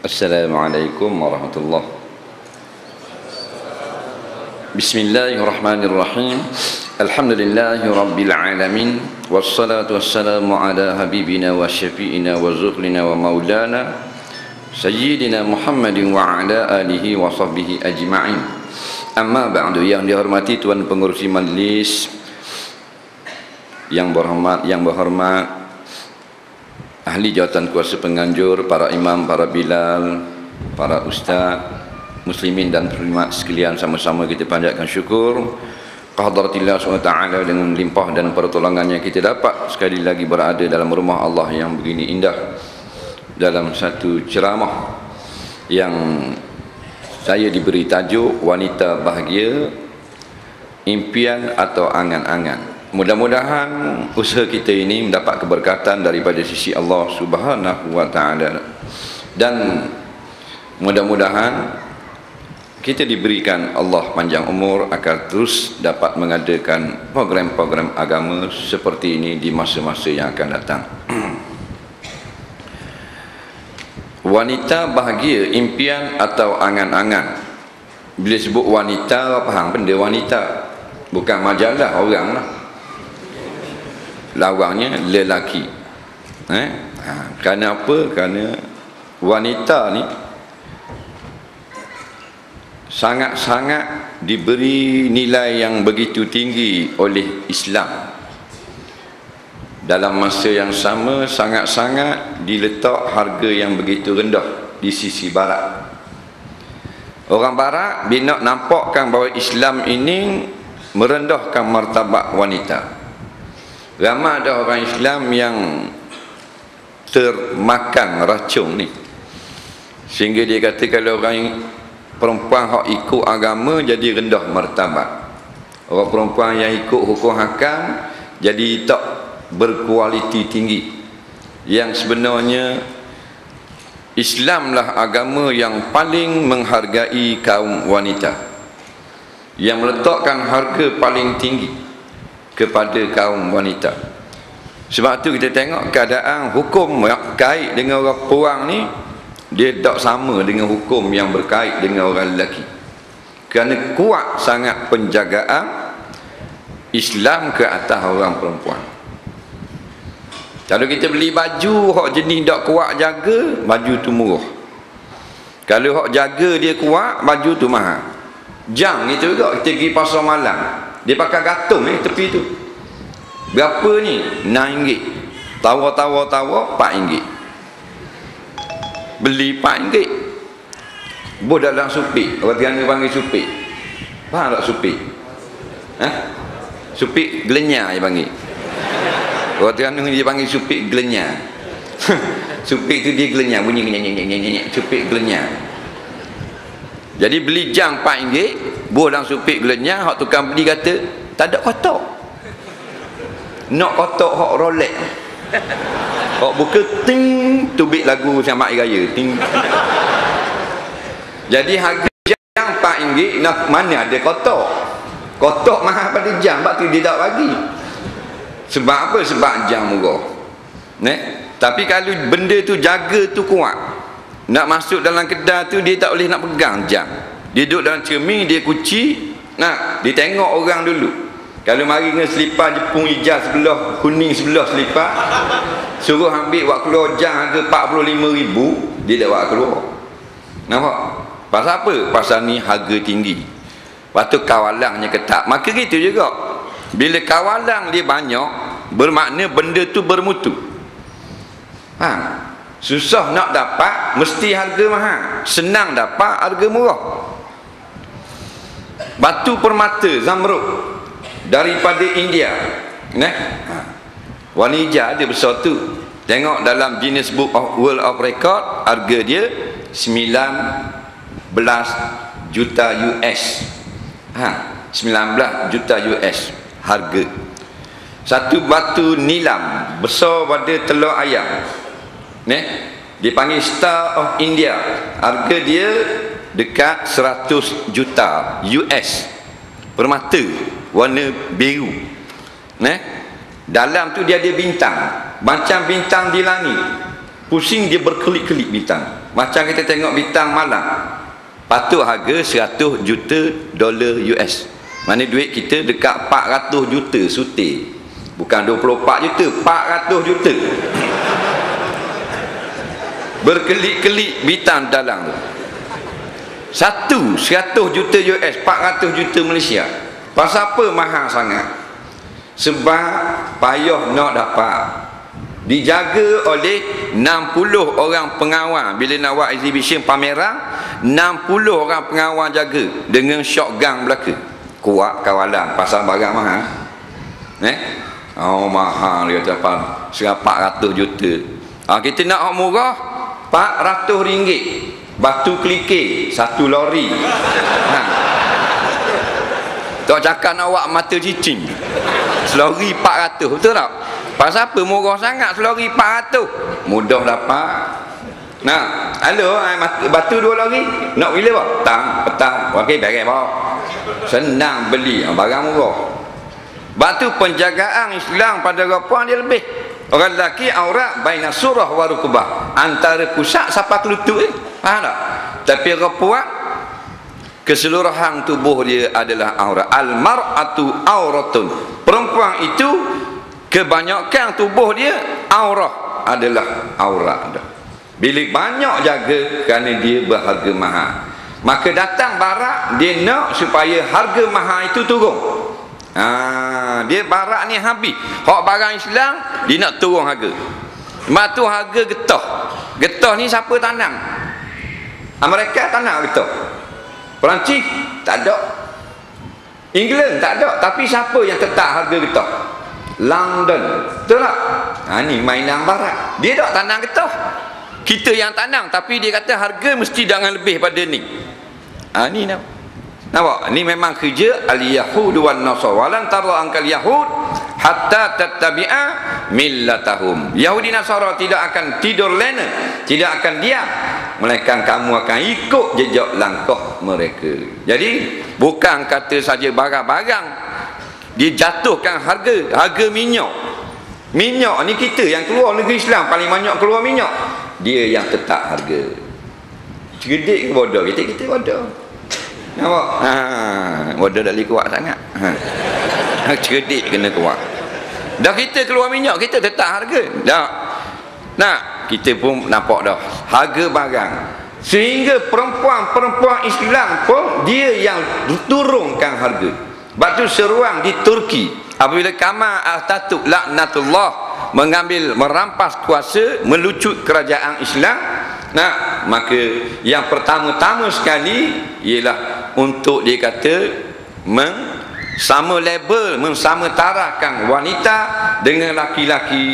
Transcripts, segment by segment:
Assalamualaikum warahmatullahi. Bismillahirrahmanirrahim. Alhamdulillahi rabbil alamin. Wassalatu wassalamu ala habibina wa syafi'ina wa zuhlina wa maulana Sayyidina Muhammadin wa ala alihi wa sahbihi ajma'in. Amma ba'du. Yang dihormati Tuan Pengurusi Majlis, yang berhormat ahli jawatan kuasa penganjur, para imam, para bilal, para ustaz, muslimin dan muslimat sekalian, sama-sama kita panjatkan syukur kehadaratillah SWT dengan limpah dan pertolongannya kita dapat sekali lagi berada dalam rumah Allah yang begini indah, dalam satu ceramah yang saya diberi tajuk wanita bahagia, impian atau angan-angan. Mudah-mudahan usaha kita ini mendapat keberkatan daripada sisi Allah Subhanahu wa taala, dan mudah-mudahan kita diberikan Allah panjang umur agar terus dapat mengadakan program-program agama seperti ini di masa-masa yang akan datang. Wanita bahagia, impian atau angan-angan. Bila sebut wanita, faham benda wanita, bukan majalah orang lah. Lawangnya lelaki. Kerana apa? Kerana wanita ni sangat-sangat diberi nilai yang begitu tinggi oleh Islam. Dalam masa yang sama sangat-sangat diletak harga yang begitu rendah di sisi barat. Orang barat bila nak nampakkan bahawa Islam ini merendahkan martabat wanita. Ramai ada orang Islam yang termakan racun ni, sehingga dia kata kalau orang perempuan hak ikut agama jadi rendah martabat, orang perempuan yang ikut hukum hakam jadi tak berkualiti tinggi. Yang sebenarnya Islamlah agama yang paling menghargai kaum wanita, yang meletakkan harga paling tinggi kepada kaum wanita. Sebab tu kita tengok keadaan hukum yang berkait dengan orang perempuan ni, dia tak sama dengan hukum yang berkait dengan orang lelaki. Kerana kuat sangat penjagaan Islam ke atas orang perempuan. Kalau kita beli baju hak jenis tak kuat jaga, baju tu murah. Kalau hak jaga dia kuat, baju tu mahal. Jam gitu juga, kita pergi pasar malam, dia pakai gantung tepi tu. Berapa ni? RM6. Tawa-tawa-tawa RM4. Beli RM4. Buh dalam supik. Orang Terengganu panggil supik. Faham tak supik? Supik gelenyar dia panggil. Orang Terengganu dia panggil supik gelenyar. Supik tu dia gelenyar, bunyi nyanyi-nyanyi. Supik gelenyar. Jadi beli jam RM4, buah dalam supik gelenyar. Hak tukang beli kata tak ada kotak. Nak kotak hak Rolex. Hak buka ting, tubik lagu Selamat Hari Raya ting. Jadi harga jam RM4, nak mana ada kotak? Kotak mahal pada jam, sebab tu dia tak bagi. Sebab apa? Sebab jam murah. Tapi kalau benda tu jaga tu kuat, nak masuk dalam kedai tu dia tak boleh nak pegang jam. Dia duduk dalam cermin, dia kunci, dia tengok orang dulu. Kalau mari dengan selipar Jepun hijau sebelah, kuning sebelah selipar, suruh ambil buat keluar jam harga RM45,000, dia tak buat keluar. Nampak? Pasal apa? Pasal ni harga tinggi. Lepas tu kawalannya ketat. Maka gitu juga, bila kawalan dia banyak, bermakna benda tu bermutu. Susah nak dapat, mesti harga mahal. Senang dapat, harga murah. Batu permata zamrud daripada India, warna hijau dia besar tu. Tengok dalam Guinness Book of World of Record, harga dia 19 juta US. 19 juta US harga. Satu batu nilam besar pada telur ayam, dia panggil Star of India, harga dia dekat 100 juta US. Permata warna biru, dalam tu dia ada bintang, macam bintang di langit, pusing dia berkelip-kelip bintang. Macam kita tengok bintang malam, patut harga 100 juta dolar US. Mana duit kita dekat 400 juta sutir. Bukan 24 juta, 400 juta. Berkelip-kelip bintang dalam tu. 100 juta US, 400 juta Malaysia. Pasal apa mahal sangat? Sebab payah nak dapat. Dijaga oleh 60 orang pengawal. Bila nak buat exhibition pameran, 60 orang pengawal jaga dengan shotgun belaka. Kuat kawalan pasal barang mahal. Oh mahal dia cakap 400 juta. Kita nak murah 400 ringgit. Batu kelikir 1 lori. Tak cakap nak buat mata cicing. Selori 400, betul tak? Pasal apa murah sangat selori 400? Mudah dapat. Nah, halo, batu 2 lori. Nak bila apa? Petang. Okey, beres apa? Senang beli, barang murah. Batu penjagaan Islam pada perempuan dia lebih. Orang lelaki aurat baina surah wa rukbah, antara pusat sampai ke lutut. Faham tak? Tapi perempuan keseluruhan tubuh dia adalah aurat. Al-mar'atu auratun. Perempuan itu kebanyakan tubuh dia aurah, adalah aurat. Bila banyak jaga kerana dia berharga mahal, maka datang barat dia nak supaya harga mahal itu turun. Dia barat ni habis. Hak barang Islam dia nak turun harga. Sebab tu harga getah. Getah ni siapa tanam? Amerika tanam getah. Perancis tak ada. England tak ada. Tapi siapa yang tetap harga getah? London. Betul tak? Ni mainan barat. Dia tak tanam getah. Kita yang tanam, tapi dia kata harga mesti jangan lebih pada ni. Ni nampak? Ni memang kerja al-yahud wan nasara. Walan tara angkal yahud hatta tattabi'a millatahum. Yahudi Nasara tidak akan tidur lena, tidak akan diam, melainkan kamu akan ikut jejak langkah mereka. Jadi bukan kata saja barang-barang dijatuhkan harga minyak. Minyak ni kita yang keluar negeri Islam paling banyak keluar minyak. Dia yang tetap harga. Cerdik ke bodoh? Kita bodoh. Nampak? Bodoh dah lebih kuat sangat. Cerdik kena kuat. Dah kita keluar minyak, kita tetap harga. Dah. Nah, kita pun nampak dah harga barang. Sehingga perempuan Islam pun dia yang turunkan harga. Sebab tu seruang di Turki apabila Kamal Atatürk laknatullah merampas kuasa, melucut kerajaan Islam. Nah, maka yang pertama-tama sekali ialah untuk dia kata sama label, mensamatarakan wanita dengan laki-laki.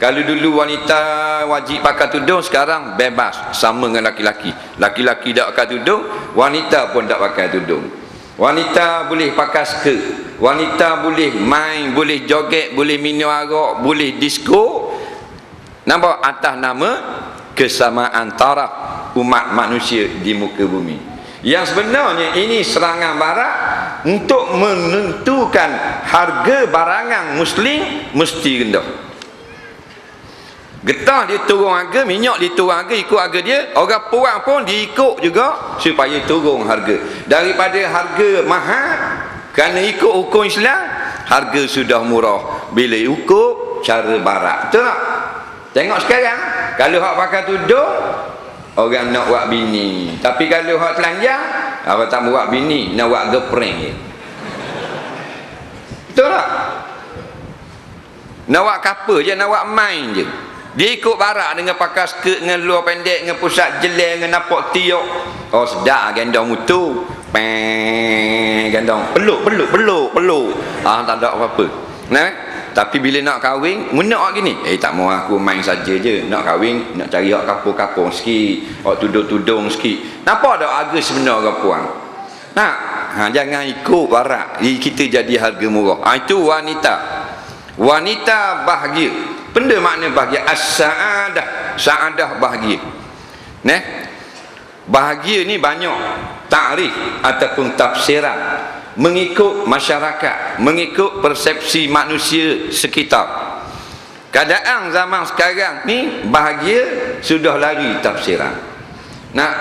Kalau dulu wanita wajib pakai tudung, sekarang bebas sama dengan laki-laki. Laki-laki tak pakai tudung, wanita pun tak pakai tudung. Wanita boleh pakai skirt, wanita boleh main, boleh joget, boleh minum arak, boleh disco. Nampak? Atas nama kesamaan taraf umat manusia di muka bumi. Yang sebenarnya ini serangan barat untuk menentukan harga barangan muslim mesti rendah. Getah dia turun harga, minyak dia turun harga, ikut harga dia. Orang perang pun diikut juga supaya turun harga. Daripada harga mahal kerana ikut hukum Islam, harga sudah murah bila ikut cara barat. Betul tak? Tengok sekarang, kalau hak pakai tudung, orang nak buat bini. Tapi kalau hak telanjang, apa tak buat bini, nak buat girlfriend je. Betul tak? Nak buat couple je, nak buat main je. Dia ikut barat dengan pakai skirt, dengan luar pendek, dengan pusat jelek, dengan nampak tiok. Oh sedap gendong mutu. Gendong peluk. Tak ada apa-apa. Nah, tapi bila nak kahwin, menak gini. Tak mau aku main saja je. Nak kahwin, nak cari hak kapur-kapur sikit, hak tudung-tudung sikit. Nampak tak harga sebenar ke puang? Nah, jangan ikut barat. Kita jadi harga murah. Itu wanita. Wanita bahagia. Benda makna bahagia as-sa'adah. Sa'adah bahagia. Bahagia ni banyak takrif ataupun tafsiran mengikut masyarakat, mengikut persepsi manusia sekitar. Keadaan zaman sekarang ni bahagia sudah lari tafsiran. Nah,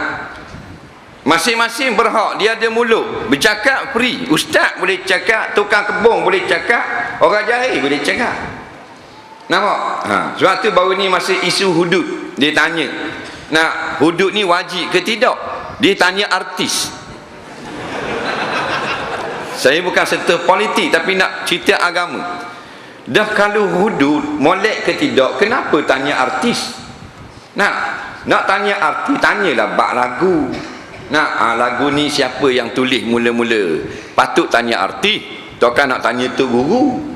masing-masing berhak, dia ada mulut bercakap free. Ustaz boleh cakap, tukang kebun boleh cakap, orang jahil boleh cakap. Nampak? Sebab tu baru ni masa isu hudud dia tanya, nah, hudud ni wajib ke tidak? Dia tanya artis. Saya bukan serta politik tapi nak cerita agama. Dah kalau hudud molek ke tidak, kenapa tanya artis? Nak tanya artis, tanyalah bak lagu. Lagu ni siapa yang tulis mula-mula? Patut tanya artis, takkan nak tanya tu guru.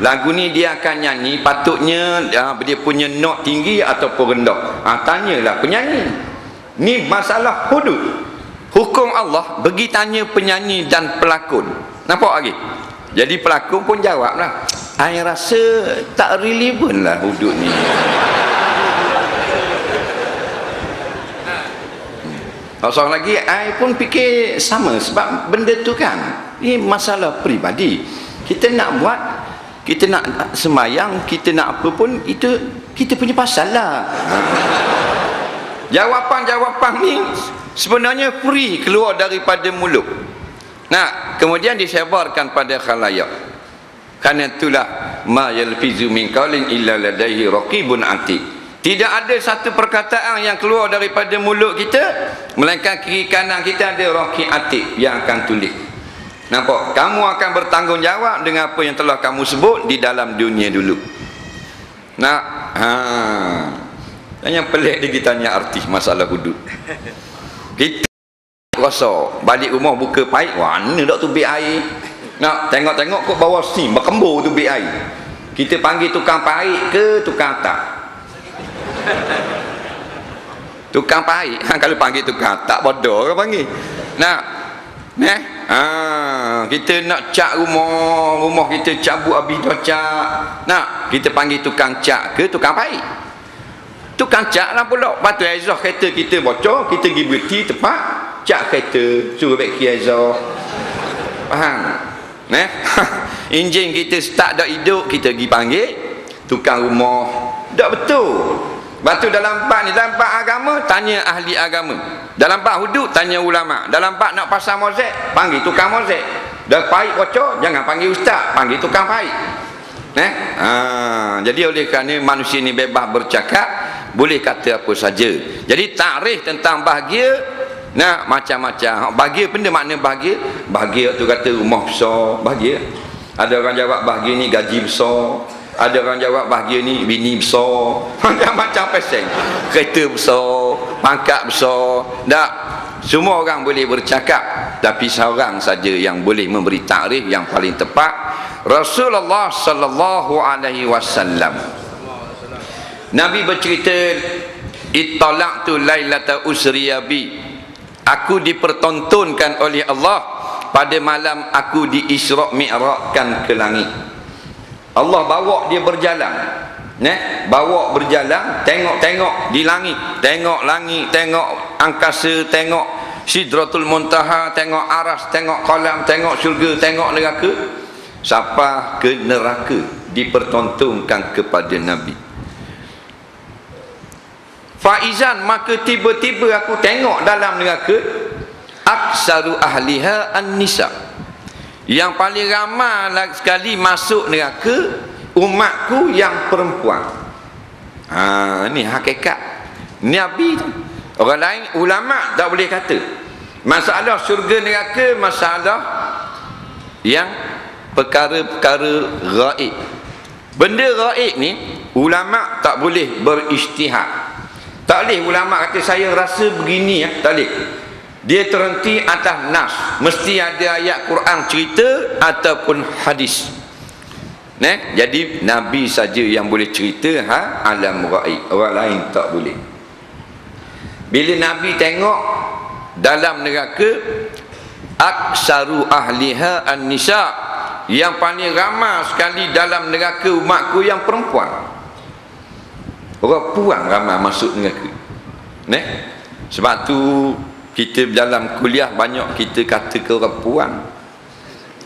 Lagu ni dia akan nyanyi, patutnya dia punya not tinggi ataupun rendah. Tanyalah penyanyi. Ni masalah hudud. Hukum Allah bagi tanya penyanyi dan pelakon. Nampak lagi? Jadi pelakon pun jawablah, I rasa tak relevan lah hudud ni. Seorang lagi, I pun fikir sama. Sebab benda tu kan, ini masalah peribadi. Kita nak buat, kita nak semayang, kita nak apa pun, itu kita punya pasal lah. Jawapan-jawapan ni sebenarnya free keluar daripada mulut. Kemudian disebarkan pada khalayak. Karena itulah ma yalfizu min qaulin illa ladaihi raqibun atid. Tidak ada satu perkataan yang keluar daripada mulut kita melainkan kiri kanan kita ada raqib atid yang akan tulis. Nampak? Kamu akan bertanggungjawab dengan apa yang telah kamu sebut di dalam dunia dulu. Yang pelik dia kita tanya artis masalah hudud. Kita rasa balik rumah buka paip, mana dak tubik air. Nak tengok-tengok kok bawah sini berkembur tubik air. Kita panggil tukang paip ke tukang atap? Tukang paip. Kalau panggil tukang atap bodoh orang panggil. Kita nak cat rumah kita cabut habis dah cat. Kita panggil tukang cat ke tukang paip? Tukang cat lah pula. Lepas tu exhaust kereta kita bocor, kita pergi berhenti tempat cat kereta, suruh baik exhaust. Faham? Enjin kita start dah hidup, kita pergi panggil tukang rumah. Tak betul. Lepas tu dalam bab ni, dalam bab agama tanya ahli agama, dalam bab hudud tanya ulama, dalam bab nak pasang mozek panggil tukang mozek. Dah paip bocor, jangan panggil ustaz, panggil tukang paip. Jadi oleh kerana manusia ni bebas bercakap, boleh kata apa saja. Jadi takrif tentang bahagia macam-macam. Bahagia, benda makna bahagia. Bahagia tu kata rumah besar, bahagia. Ada orang jawab bahagia ni gaji besar. Ada orang jawab bahagia ni bini besar. Macam-macam pasang. Kereta besar, pangkat besar. Tak. Semua orang boleh bercakap, tapi seorang saja yang boleh memberi takrif yang paling tepat, Rasulullah sallallahu alaihi wasallam. Nabi bercerita, ittala'tu lailata usriya bi. Aku dipertontonkan oleh Allah pada malam aku di Isra' Mi'rajkan ke langit. Allah bawa dia berjalan. Bawa berjalan, tengok-tengok di langit, tengok langit, tengok angkasa, tengok Sidratul Muntaha, tengok aras, tengok qalam, tengok syurga, tengok neraka, sampai ke neraka dipertontonkan kepada Nabi. Faizan, maka tiba-tiba aku tengok dalam neraka, aksaru ahliha an-nisa, yang paling ramai sekali masuk neraka umatku yang perempuan. Ini hakikat Nabi tu. Orang lain ulama tak boleh kata. Masalah syurga neraka masalah yang perkara-perkara gaib. Benda gaib ni ulama tak boleh berijtihad. Tak boleh ulama kata saya rasa begini tak boleh. Dia terhenti atas nas, mesti ada ayat Quran cerita ataupun hadis. Jadi Nabi saja yang boleh cerita alam gaib, orang lain tak boleh. Bila Nabi tengok dalam neraka, aksaru ahliha an-nisa, yang paling ramai sekali dalam neraka umatku yang perempuan. Orang puan ramai masuk neraka. Sebab tu kita dalam kuliah banyak kita kata ke orang puan.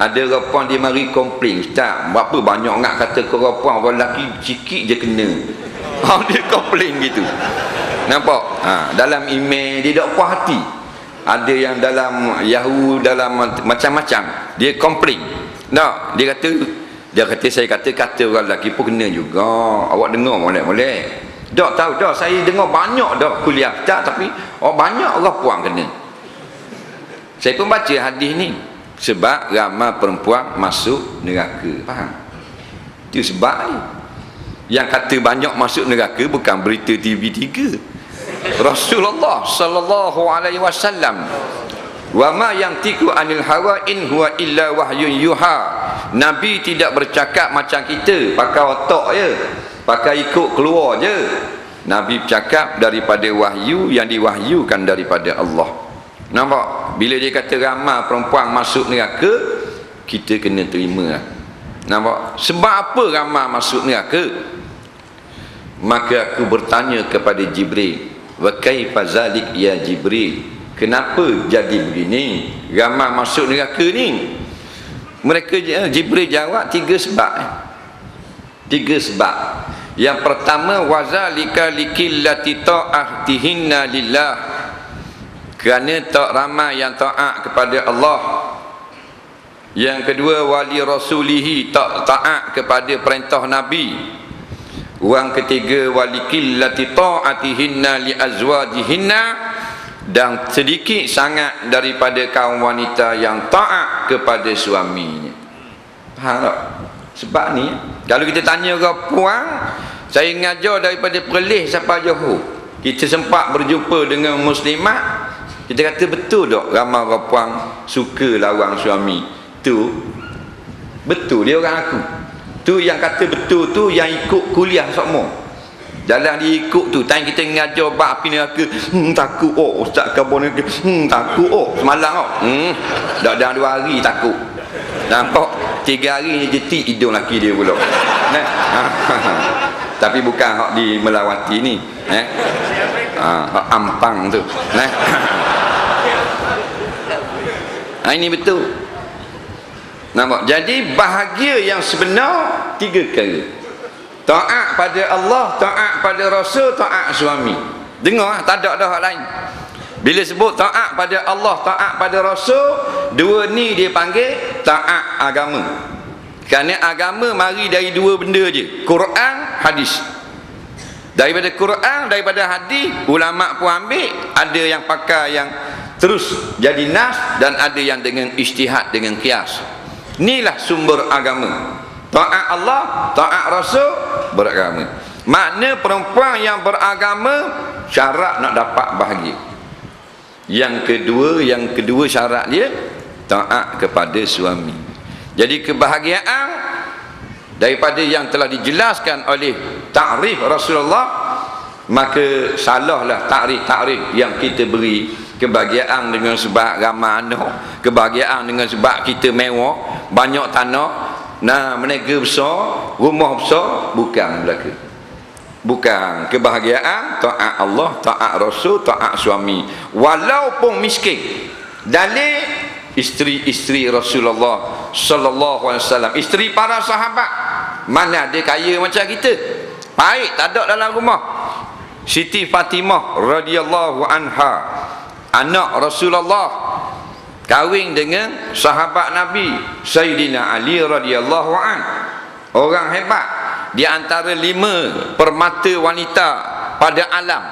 Ada perempuan dia mari komplain, "Ustaz, berapa banyak nak kata ke perempuan, orang lelaki sikit je kena." Dia komplain gitu. Nampak? Dalam email dia tak puas hati. Ada yang dalam Yahoo, dalam macam-macam dia komplain. Nah, dia kata saya kata orang lelaki pun kena juga. Awak dengar molek-molek. Tak tahu dah, saya dengar banyak dah kuliah tak, tapi banyak orang puan kena. Saya pun baca hadis ni. Sebab ramai perempuan masuk neraka. Faham? Itu sebab ni. Yang kata banyak masuk neraka bukan berita TV3. Rasulullah sallallahu alaihi wasallam, "Wa ma yantiqu anil hawa in huwa illa wahyun yuha." Nabi tidak bercakap macam kita, pakai otak je, pakai ikut keluar je. Nabi bercakap daripada wahyu yang diwahyukan daripada Allah. Nampak? Bila dia kata ramai perempuan masuk neraka, kita kena terima. Nampak? Sebab apa ramai masuk neraka? Maka aku bertanya kepada Jibril, "Wa kaifa zalik ya Jibril?" Kenapa jadi begini? Ramai masuk neraka ni. Jibril jawab 3 sebab. 3 sebab. Yang pertama, wazalika likillati ta'atihinna lillah. Kerana tak ramai yang taat kepada Allah. Yang kedua, wali rasulihi, tak taat kepada perintah Nabi. Yang ketiga, walikillati ta'atihinna li azwajihinna, dan sedikit sangat daripada kaum wanita yang taat kepada suaminya. Faham tak? Sebab ni, kalau kita tanya orang puan, saya ngajar daripada Perlis sampai Johor, kita sempat berjumpa dengan muslimat, kita kata betul tak ramai orang puan suka lawan suami tu? Betul dia orang aku. Tu yang kata betul tu yang ikut kuliah semua. Jalan dia ikut tu. Time kita ngajar bab api neraka, takut ustaz kabur neraka, takut semalam dah 2 hari takut. Nampak 3 hari ni jetik hidung laki dia pula. Nah. Tapi bukan hak di Melawati ni, hak Ampang tu. Nah. Ini betul. Nampak? Jadi bahagia yang sebenar 3 perkara. Taat pada Allah, taat pada Rasul, taat suami. Dengar, tak ada dah hak lain. Bila sebut taat pada Allah, taat pada Rasul, 2 ni dia panggil taat agama. Kerana agama mari dari 2 benda je, Quran, hadis. Daripada Quran, daripada hadis, ulama pun ambil, ada yang pakai yang terus jadi nas, dan ada yang dengan ijtihad, dengan qiyas. Inilah sumber agama. Taat Allah, taat Rasul, beragama. Makna perempuan yang beragama syarat nak dapat bahagia. Yang kedua syarat dia taat kepada suami. Jadi kebahagiaan daripada yang telah dijelaskan oleh ta'rif Rasulullah, maka salahlah ta'rif yang kita beri. Kebahagiaan dengan sebab ramai anak, kebahagiaan dengan sebab kita mewah, banyak tanah, menega besar, rumah besar, bukan belaka. Bukan. Kebahagiaan taat Allah, taat Rasul, taat suami, walaupun miskin. Dalil isteri-isteri Rasulullah sallallahu alaihi wasallam, isteri para sahabat, mana ada kaya macam kita, baik tak ada dalam rumah. Siti Fatimah radhiyallahu anha, anak Rasulullah, kahwin dengan sahabat Nabi Sayyidina Ali radhiyallahu an. Orang hebat, di antara 5 permata wanita pada alam,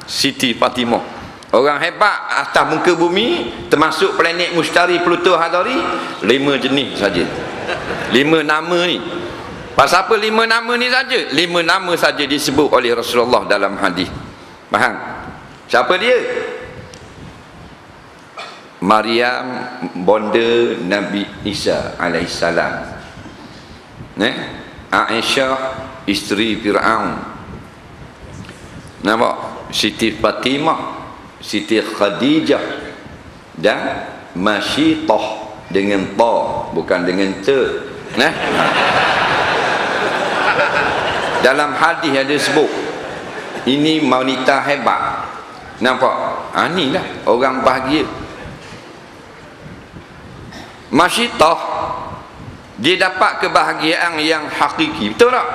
Siti Fatimah. Orang hebat atas muka bumi, termasuk planet Mustari, Pluto, Hadari, 5 jenis saja. 5 nama ni. Pasal apa 5 nama ni saja? 5 nama saja disebut oleh Rasulullah dalam hadis. Faham? Siapa dia? Maryam, bonda Nabi Isa alaihissalam. Aisyah, isteri Fir'aun. Nampak? Siti Fatimah, Siti Khadijah, dan Masyitah dengan ta, bukan dengan te. Dalam hadis ada sebut ini wanita hebat. Nampak? Inilah orang bahagia. Masyitah dia dapat kebahagiaan yang hakiki. Betul tak?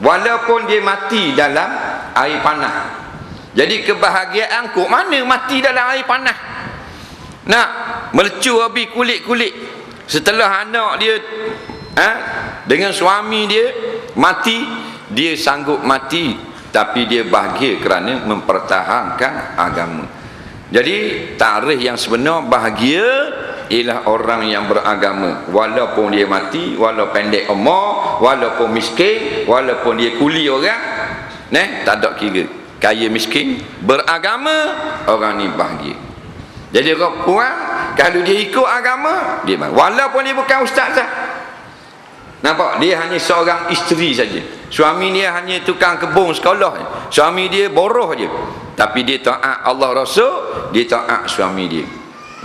Walaupun dia mati dalam air panas. Jadi kebahagiaan kok mana mati dalam air panas? Nak melecur habis kulit-kulit. Setelah anak dia dengan suami dia mati, dia sanggup mati, tapi dia bahagia kerana mempertahankan agama. Jadi tarikh yang sebenar bahagia ialah orang yang beragama, walaupun dia mati, walaupun pendek umur, walaupun miskin, walaupun dia kuli orang, tak ada kira, kaya miskin, beragama, orang ni bahagia. Jadi orang puan kalau dia ikut agama, dia bahagia. Walaupun dia bukan ustaz sah. Nampak? Dia hanya seorang isteri saja. Suami dia hanya tukang kebun sekolah. Suami dia boroh je. Tapi dia taat Allah Rasul, dia taat suami dia.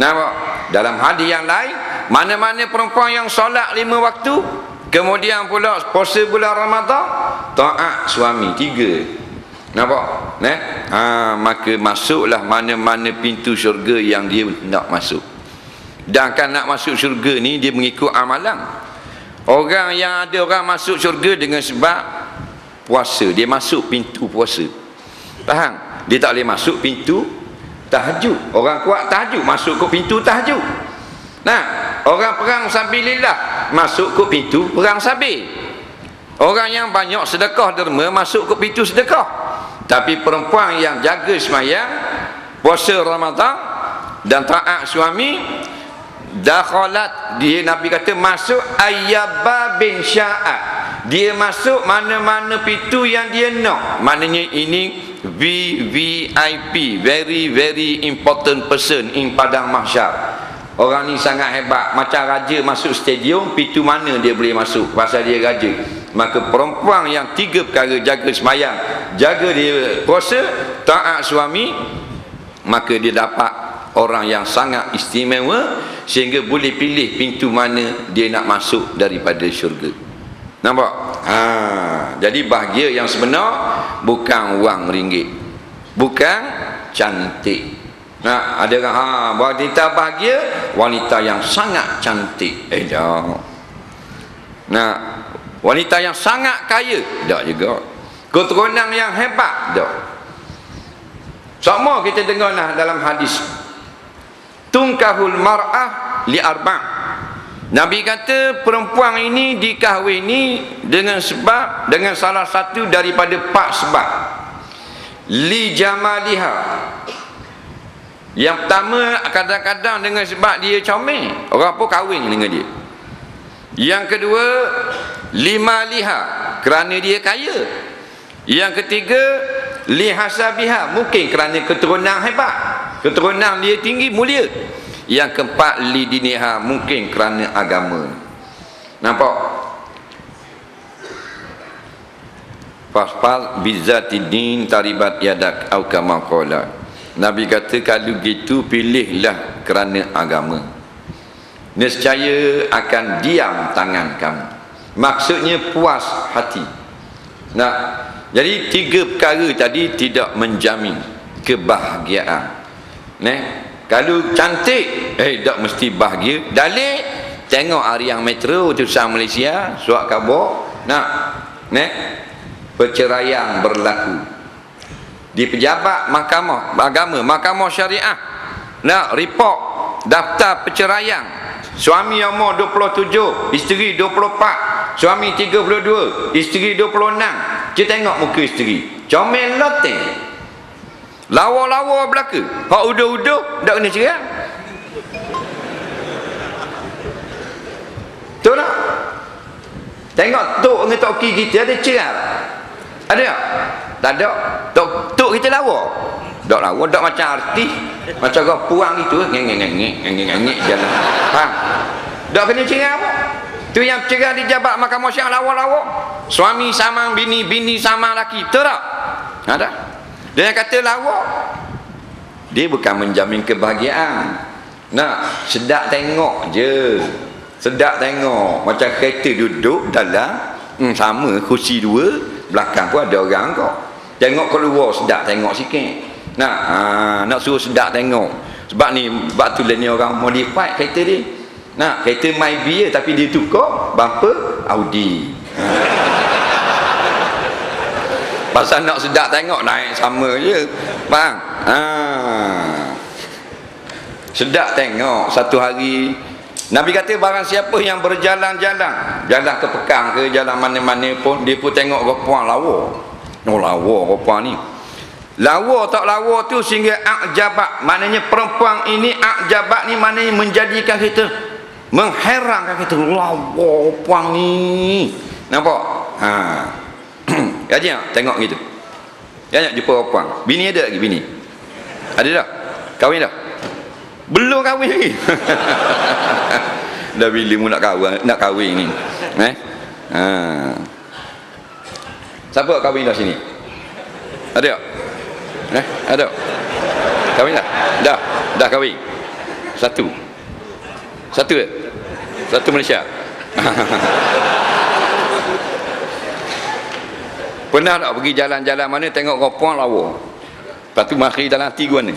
Nampak? Dalam hadis yang lain, mana-mana perempuan yang solat 5 waktu, kemudian pula puasa bulan Ramadan, taat suami 3. Nampak? Maka masuklah mana-mana pintu syurga yang dia nak masuk. Dan kan nak masuk syurga ni dia mengikut amalan. Orang yang ada orang masuk syurga dengan sebab puasa, dia masuk pintu puasa. Faham? Dia tak boleh masuk pintu tahajud. Orang kuat tahajud, masuk ke pintu tahajud. Nah, orang perang sabilillah masuk ke pintu perang sabil. Orang yang banyak sedekah derma masuk ke pintu sedekah. Tapi perempuan yang jaga sembahyang, puasa Ramadan dan taat suami, dakhalat, dia Nabi kata masuk ayyaba bin sya'at, dia masuk mana-mana pintu yang dia nak. Maknanya ini VVIP, very very important person in padang mahsyar. Orang ni sangat hebat, macam raja masuk stadium, pintu mana dia boleh masuk pasal dia raja. Maka perempuan yang 3 perkara, jaga sembahyang, jaga dia puasa, taat suami, maka dia dapat orang yang sangat istimewa, sehingga boleh pilih pintu mana dia nak masuk daripada syurga. Nampak? Jadi bahagia yang sebenar bukan wang ringgit, bukan cantik. Ada orang wanita bahagia, wanita yang sangat cantik. Tak. Wanita yang sangat kaya, tak juga. Keturunan yang hebat, tak. Sama kita dengar dalam hadis, tungkahul mar'ah li arba'. Nabi kata perempuan ini dikahwini dengan sebab, dengan salah satu daripada 4 sebab. Li jamaliha. Yang pertama, kadang-kadang dengan sebab dia comel, orang pun kahwin dengan dia. Yang kedua, lima liha, kerana dia kaya. Yang ketiga, lihasabiha, mungkin kerana keturunan hebat, keturunan dia tinggi, mulia. Yang keempat, lidiniha, mungkin kerana agama. Nampak? Fasfal bizatidin taribat yadak au kama qala. Nabi kata kalau gitu pilihlah kerana agama, nescaya akan diam tangan kamu. Maksudnya puas hati. Jadi 3 perkara tadi tidak menjamin kebahagiaan. Kalau cantik, tak mesti bahagia. Dalil, tengok Harian Metro Utusan Malaysia, surat khabar, perceraian berlaku di pejabat mahkamah agama, mahkamah syariah, report daftar perceraian. Suami umur 27, isteri 24, suami 32, isteri 26. Kita tengok muka isteri, comel loteng, lawa-lawa belaka. Hak uduh-uduh dak kena cerai. Betul tak? Tengok tok dengan tok ki kita ada cerai. Ada tak? Tak ada. Tok kita lawa. Dak lawa, dak macam artis, macam orang puang gitu, ngeng-ngeng jalan. Faham? Dak kena cerai apa? Tu yang cerai di jabat mahkamah syariah lawa-lawa. Suami sama bini, bini sama laki. Betul tak? Ada. Dia kata lawa, dia bukan menjamin kebahagiaan. Sedap tengok je. Sedap tengok. Macam kereta duduk dalam sama kursi 2, belakang pun ada orang kau. Tengok keluar sedap tengok sikit. Nak suruh sedap tengok. Sebab ni, sebab tu lah ni orang modify kereta dia. Nak kereta Myvi tapi dia tukar bumper Audi. Pasal nak sedap tengok naik sama je. Faham? Sedap tengok satu hari. Nabi kata barang siapa yang berjalan-jalan, jalan ke Pekang ke jalan mana-mana pun, dia pun tengok perempuan lawa. Oh lawa perempuan ni. Lawa tak lawa tu sehingga akjabat, maknanya perempuan ini akjabat ni maknanya menjadikan kita, mengherankan kita, lawa perempuan ni. Nampak? Gaji tak? Tengok gitu. Banyak jumpa perempuan. Bini ada lagi bini? Ada dah? Kahwin dah? Belum kahwin lagi. Dah bila mu nak kahwin ni. Siapa kahwin dah sini? Ada tak? Ada. Kahwin dah? Dah kahwin. Satu ke? Satu Malaysia. Pernah tak pergi jalan-jalan mana tengok perempuan lawa, lepas tu mari dalam hati gua ni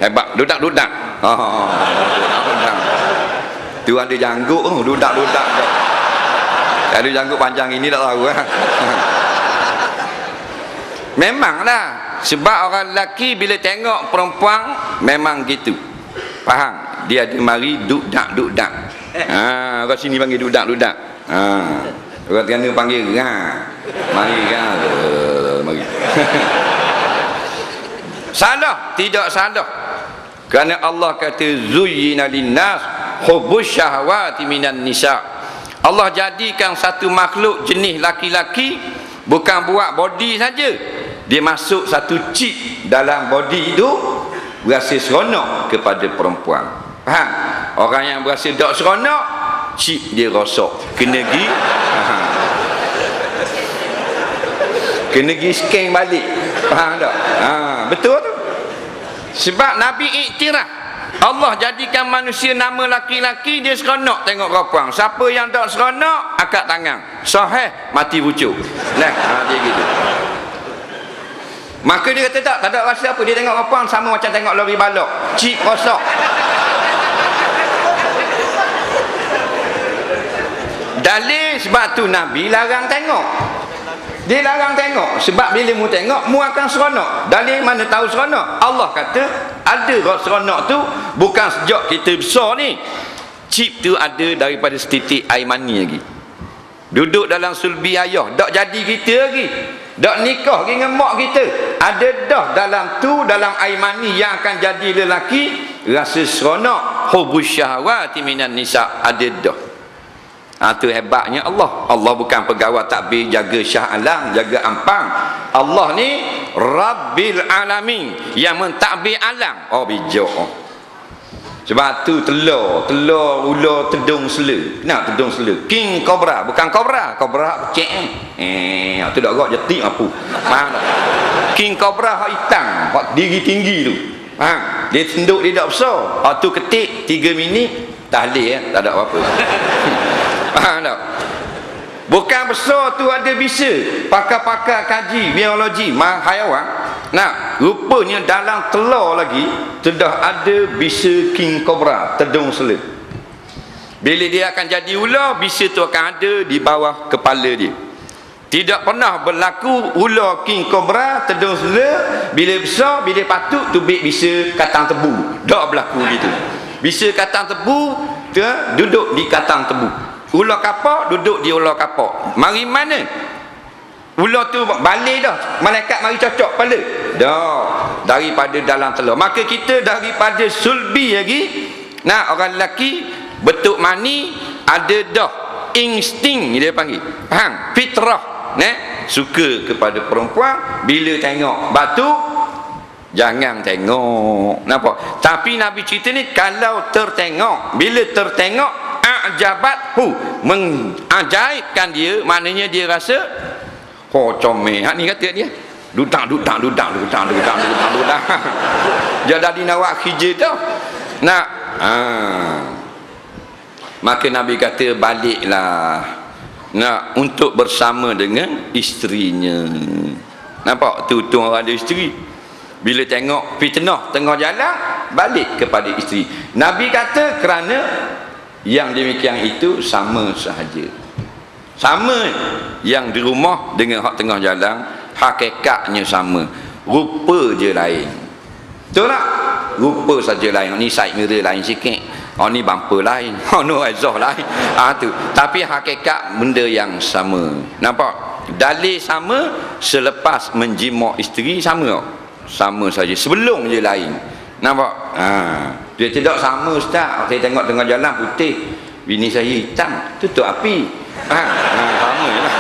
hebat, dudak-dudak. Tu ada janggut tu, dudak-dudak. Ada janggut panjang ini tak tahu. Memanglah sebab orang lelaki bila tengok perempuan memang gitu. Faham? Dia ada mari dudak-dudak. Orang sini panggil dudak-dudak. Orang Terengganu panggil mari mari. Salah? Tidak salah. Kerana Allah kata zuyyina linnas hubbus syahwati minan nisa. Allah jadikan satu makhluk jenis laki-laki bukan buat body saja. Dia masuk satu chip dalam body itu, berasa seronok kepada perempuan. Faham? Orang yang berasa tak seronok, chip dia rosak. Kena pergi kena pergi scan balik. Faham tak? Betul tu. Sebab Nabi iktiraf, Allah jadikan manusia nama laki-laki, dia seronok tengok perempuan. Siapa yang tak seronok, angkat tangan. Sahih, mati pucuk. Nah, dia gitu. Maka dia kata tak ada rasa apa. Dia tengok perempuan sama macam tengok lori balok, chip rosak. Dalil sebab tu Nabi larang tengok. Dia larang tengok sebab bila mu tengok mu akan seronok. Dalil mana tahu seronok? Allah kata ada seronok tu bukan sejak kita besar ni. Chip tu ada daripada setitik air mani lagi. Duduk dalam sulbi ayah, dak jadi kita lagi. Dak nikah lagi dengan mak kita. Ada dah dalam tu, dalam air mani yang akan jadi lelaki, rasa seronok, hubbus syahwati minan nisa, ada dah. Itu hebatnya Allah. Allah bukan pegawai takbir jaga Shah Alam, jaga ampang. Allah ni Rabbil Alamin, yang mentadbir alam. Oh bijak. Sebab tu telur ular tedung sela. Kenapa tedung sela? King Cobra, bukan kobra. Kobra kecil. Tu dak gak jetik apa. Faham tak? King Cobra hak hitam, hak diri tinggi tu. Faham? Dia tenduk dia dak besar. Tu ketik 3 minit tahlil tak ada apa-apa. Faham tak? Bukan besar tu ada bisa. Pakar-pakar kaji biologi haiwan. Nah, rupanya dalam telur lagi sudah ada bisa king cobra tedung sela. Bila dia akan jadi ular, bisa tu akan ada di bawah kepala dia. Tidak pernah berlaku ular king cobra tedung sela bila besar, bila patut tu bisa katang tebu. Tak berlaku gitu. Bisa katang tebu duduk di katang tebu. Ular kapak duduk di ular kapak. Mari mana? Ular tu balik dah. Malaikat mari cocok kepala. Dah. Daripada dalam telur. Maka kita daripada sulbi lagi. Nah, orang lelaki bentuk mani ada dah. Insting dia panggil. Faham? Fitrah. Suka kepada perempuan. Bila tengok batu, jangan tengok. Nampak? Tapi Nabi cerita ni kalau tertengok. Bila tertengok, ajabathu, mengajaibkan dia, maknanya dia rasa comel. Hak ni kata dia dudak. Dia dah dinawak hijau tu. Nak maka Nabi kata baliklah nak untuk bersama dengan isterinya. Nampak tu orang ada isteri. Bila tengok fitnah tengah jalan, balik kepada isteri. Nabi kata kerana yang demikian itu sama sahaja. Sama yang di rumah dengan hak tengah jalan, hakikatnya sama. Rupa je lain. Betul tak? Rupa saja lain. Ni side mirror lain sikit. Oh ni bumper lain. Oh no exhaust lain. Tu. Tapi hakikat benda yang sama. Nampak? Dalil sama, selepas menjima isteri sama. Sama saja, sebelum je lain. Nampak? Dia tidak sama ustaz. Saya tengok tengah jalan putih, bini saya hitam, tutup api. Sama je lah.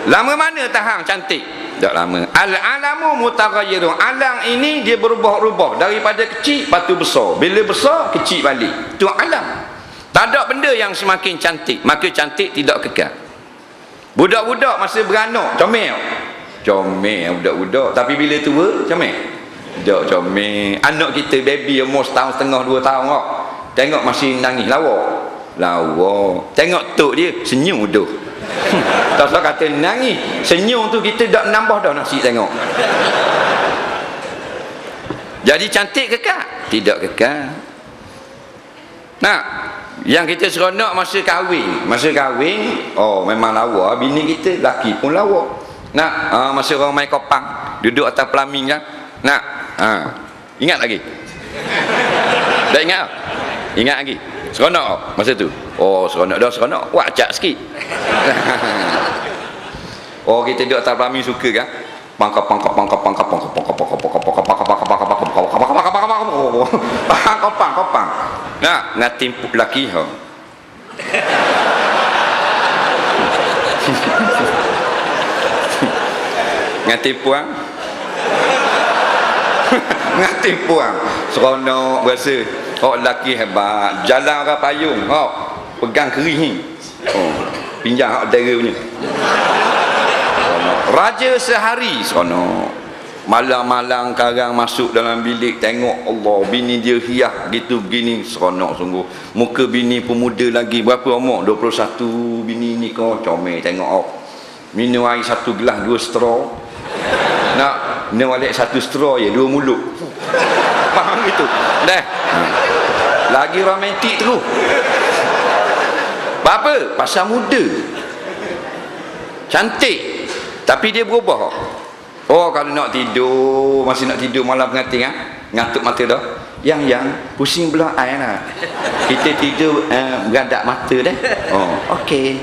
Lama mana tahan cantik? Tak lama. Al-alamu mutaghayyirun. Alam ini dia berubah-ubah daripada kecil lepas tu besar. Bila besar, kecil balik. Itu alam. Tak ada benda yang semakin cantik, maka cantik tidak kekal. Budak-budak masa beranak comel. Comel budak-budak, tapi bila tua comel. Tak comel. Anak kita baby umur setahun setengah 2 tahun kok. Tengok masih nangis lawa. Tengok tok dia senyum dah. Tak salah kata nangis, senyum tu kita dah nambah dah nasi tengok. Jadi cantik kekal? Tidak kekal. Nah, yang kita seronok masa kahwin. Masa kahwin, oh memang lawa. Bini kita, laki pun lawa. Nak, masa orang main kopang, duduk atas pelamin kan. Nak, ingat lagi? Dah ingat? Ingat lagi? Seronok masa tu? Oh seronok dah, seronok. Wajak sikit. Oh kita duduk atas pelamin suka kan? Pangkap. Nak, ngatim laki ha. Ngatim puang. Ngatim puang. Seronok berasa. Oh lelaki hebat. Jalan orang payung. Oh, pegang kering. Oh, pinjam hak dera punya. Raja sehari seronok. Malam-malam karang masuk dalam bilik, tengok Allah, bini dia hias gitu begini, seronok sungguh. Muka bini pemuda lagi, berapa umur? 21. Bini ni kau comel tengok. Oh. Minum air 1 gelas 2 straw. Nak minum balik 1 straw je 2 mulut. Faham gitu? Dah. Lagi romantik terus. Apa? Pasal muda. Cantik. Tapi dia berubah. Oh kalau nak tidur, masih nak tidur malam pengantin ngantuk mata dah. Yang pusing belah air lah. Kita tidur beradak mata dah. Oh, okey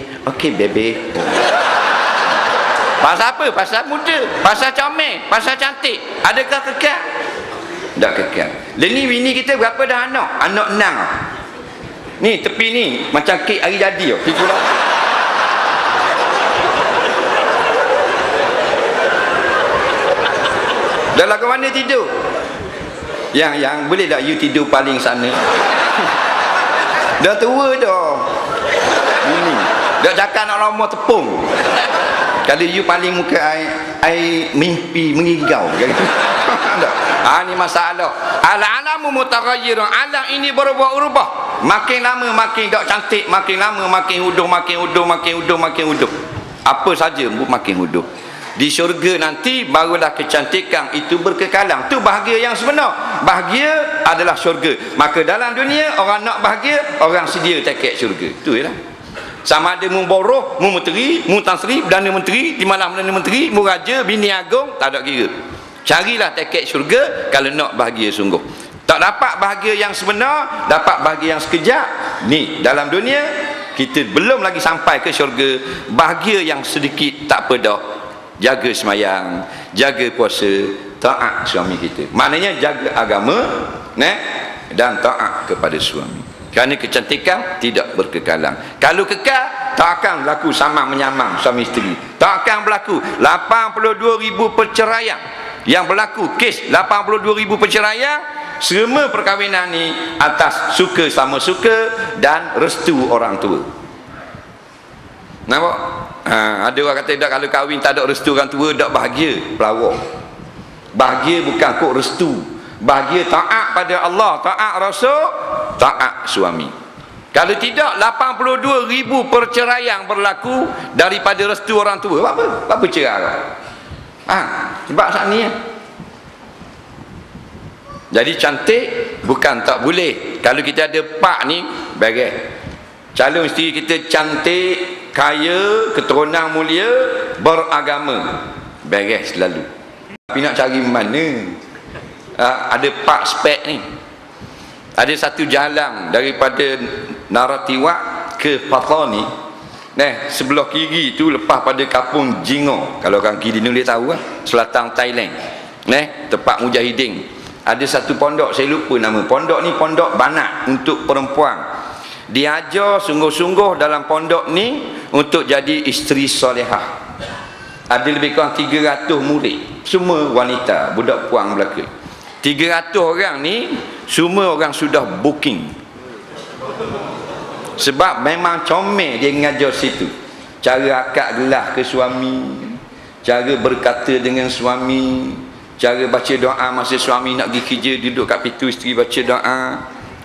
baby. Pasal apa? Pasal muda, pasal comel, pasal cantik. Adakah kekal? Tak kekal. Ni bini kita berapa dah anak? Anak 6. Ni tepi ni macam kek hari jadi oh. Dah lagu mana tidur? Yang boleh tak you tidur paling sana? Dah tua dah. Ini. Dah cakap nak lama tepung. Kalau you paling muka air mimpi mengigau. Ni masalah. Al-alamu mutaghayyirun. Alam ini berubah-ubah. Makin lama makin tak cantik, makin lama makin huduh. Apa saja makin huduh. Di syurga nanti barulah kecantikan itu berkekalan. Itu bahagia yang sebenar. Bahagia adalah syurga. Maka dalam dunia orang nak bahagia, orang sedia tiket syurga. Itu je lah. Sama ada mu boroh, mu menteri, mu tan sri, Perdana Menteri, di malam Perdana Menteri, mu raja, bini agung, tak ada kira. Carilah tiket syurga kalau nak bahagia sungguh. Tak dapat bahagia yang sebenar, dapat bahagia yang sekejap. Ni dalam dunia kita belum lagi sampai ke syurga. Bahagia yang sedikit tak apa dah. Jaga semayang, jaga puasa, taat suami kita. Maknanya jaga agama, dan taat kepada suami. Kerana kecantikan tidak berkekalan. Kalau kekal, tak akan berlaku samang menyamang suami isteri. Tak akan berlaku 82,000 perceraian. Yang berlaku kes 82,000 perceraian, semua perkahwinan ni atas suka sama suka dan restu orang tua. Nampak? Ada orang kata tak, kalau kahwin tak ada restu orang tua tak bahagia. Pelawak. Bahagia bukan kok restu. Bahagia taat pada Allah, taat Rasul, taat suami. Kalau tidak 82,000 perceraian berlaku daripada restu orang tua. Apa cerai? Sebab saat ni jadi cantik bukan tak boleh. Kalau kita ada pak ni beres. Calon isteri kita cantik, kaya, keturunan mulia, beragama, beres selalu. Tapi nak cari mana ada pak spek ni. Ada satu jalan daripada Naratiwak ke Pattani, sebelah kiri tu lepas pada kampung Jingo, kalau orang kiri ni boleh tahu selatan Thailand, tempat mujahidin. Ada satu pondok, saya lupa nama pondok ni, pondok Banat untuk perempuan. Diajar sungguh-sungguh dalam pondok ni untuk jadi isteri solehah. Ada lebih kurang 300 murid, semua wanita, budak puang belaka. 300 orang ni semua orang sudah booking. Sebab memang comel dia ngajar situ. Cara akad gelas ke suami, cara berkata dengan suami, cara baca doa masa suami nak pergi kerja, duduk kat pintu isteri baca doa.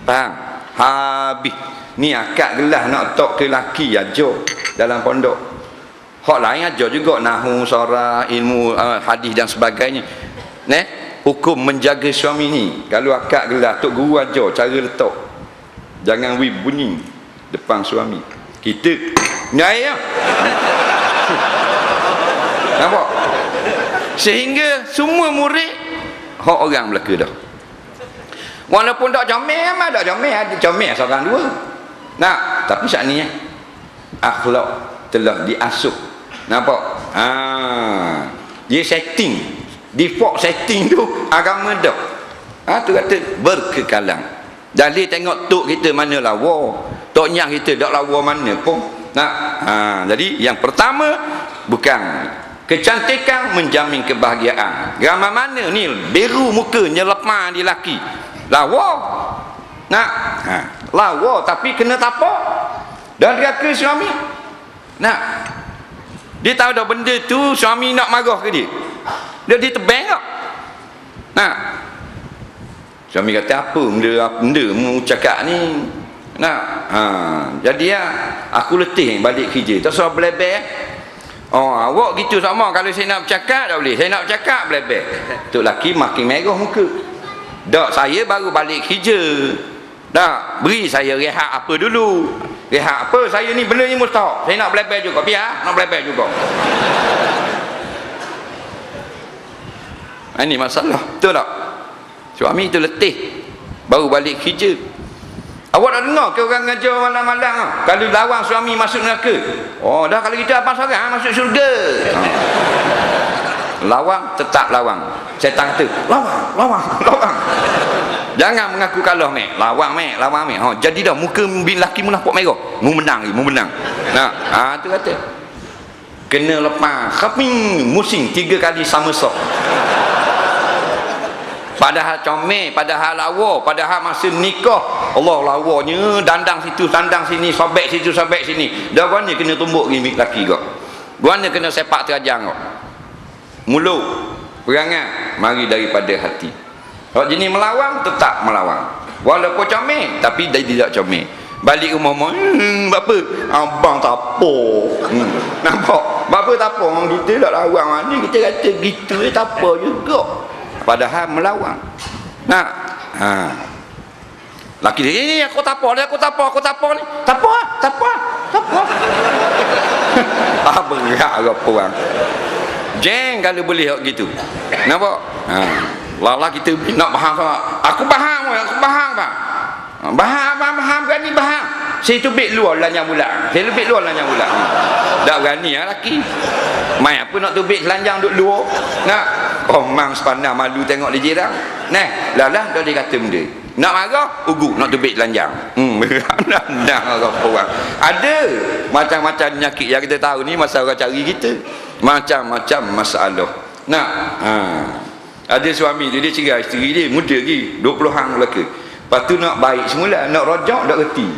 Faham? Habis. Ni akad gelas nak tok ke laki ajar dalam pondok. Hak lain ajar juga nahwu, sarah, ilmu hadis dan sebagainya. Hukum menjaga suami ni. Kalau akad gelas tok guru ajar cara letak. Jangan bunyi depan suami. Kita nyai nampak? Sehingga semua murid hak orang Melaka dah. Walaupun tak comel, tak comel, ada comel seorang dua. Tapi saat ni akhlak telah diasuh. Nampak? Dia setting, default setting tu agama dah. Tu kata berkekalan. Dalil tengok tok kita mana lawa, tok nyang kita dak lawa mana pun. Jadi yang pertama bukan kecantikan menjamin kebahagiaan. Gambar mana ni biru mukanya lepah di laki. Lawa. Lawa tapi kena tapak dan deraka suami. Dia tahu dah benda tu suami nak marah ke dia. Dia ditebang tak? Suami kata apa benda mu cakap ni. Jadi aku letih balik kerja. Tak usah belebel. Awak gitu sama. Kalau saya nak bercakap tak boleh. Saya nak bercakap belebel. Tok laki makin merah muka. Dak, saya baru balik kerja. Dak, beri saya rehat apa dulu. Rehat apa? Saya ni benda ni mustahak. Saya nak belebel juga. Biar nak belebel juga. Ini masalah. Betul tak? Suami tu letih baru balik kerja. Awak dah dengar ke orang ngajar malam-malam kalau lawan suami masuk neraka? Dah kalau kita abang seorang masuk syurga. Lawang tetap lawang. Syaitan kata lawang. Jangan mengaku kalah lawang jadi dah muka laki mu nampak merah. Mu menang. Tu kata kena lepas kaping musing 3 kali sama sok. Padahal comel, padahal lawa, padahal masa nikah Allah lawanya, dandang situ, dandang sini, sobek situ, sobek sini. Dah guanya kena tumbuk gini laki kau. Guanya kena sepak terajang kau. Mulut, perangai, mari daripada hati. Kalau jenis melawang, tetap melawang. Walaupun comel, tapi dia tidak comel. Balik rumah, bapa, abang tak apa. Nampak? Bapa tak apa, orang kita tak lawang mana, kita kata gitu, tak apa juga. Padahal melawang. Laki dia ni aku tak apa ni. Tak apa. Berat apa orang. Jeng kalau boleh gitu. Nampak? Lala kita nak faham sama. Aku faham bang. Faham berani faham. Saya tubik luar lanjang bulan. Tak berani laki. Mai apa nak tubik selanjang duk luar. Mang sepandang malu tengok dia jirang. Lalah dah dia kata benda. Nak marah, ugu nak tubik telanjang. Ada macam-macam penyakit yang kita tahu ni masa orang cari kita. Macam-macam masalah. Ada suami tu dia cerai isteri dia muda lagi 20-an belaka. Lepas tu nak baik semula, nak rojak tak reti,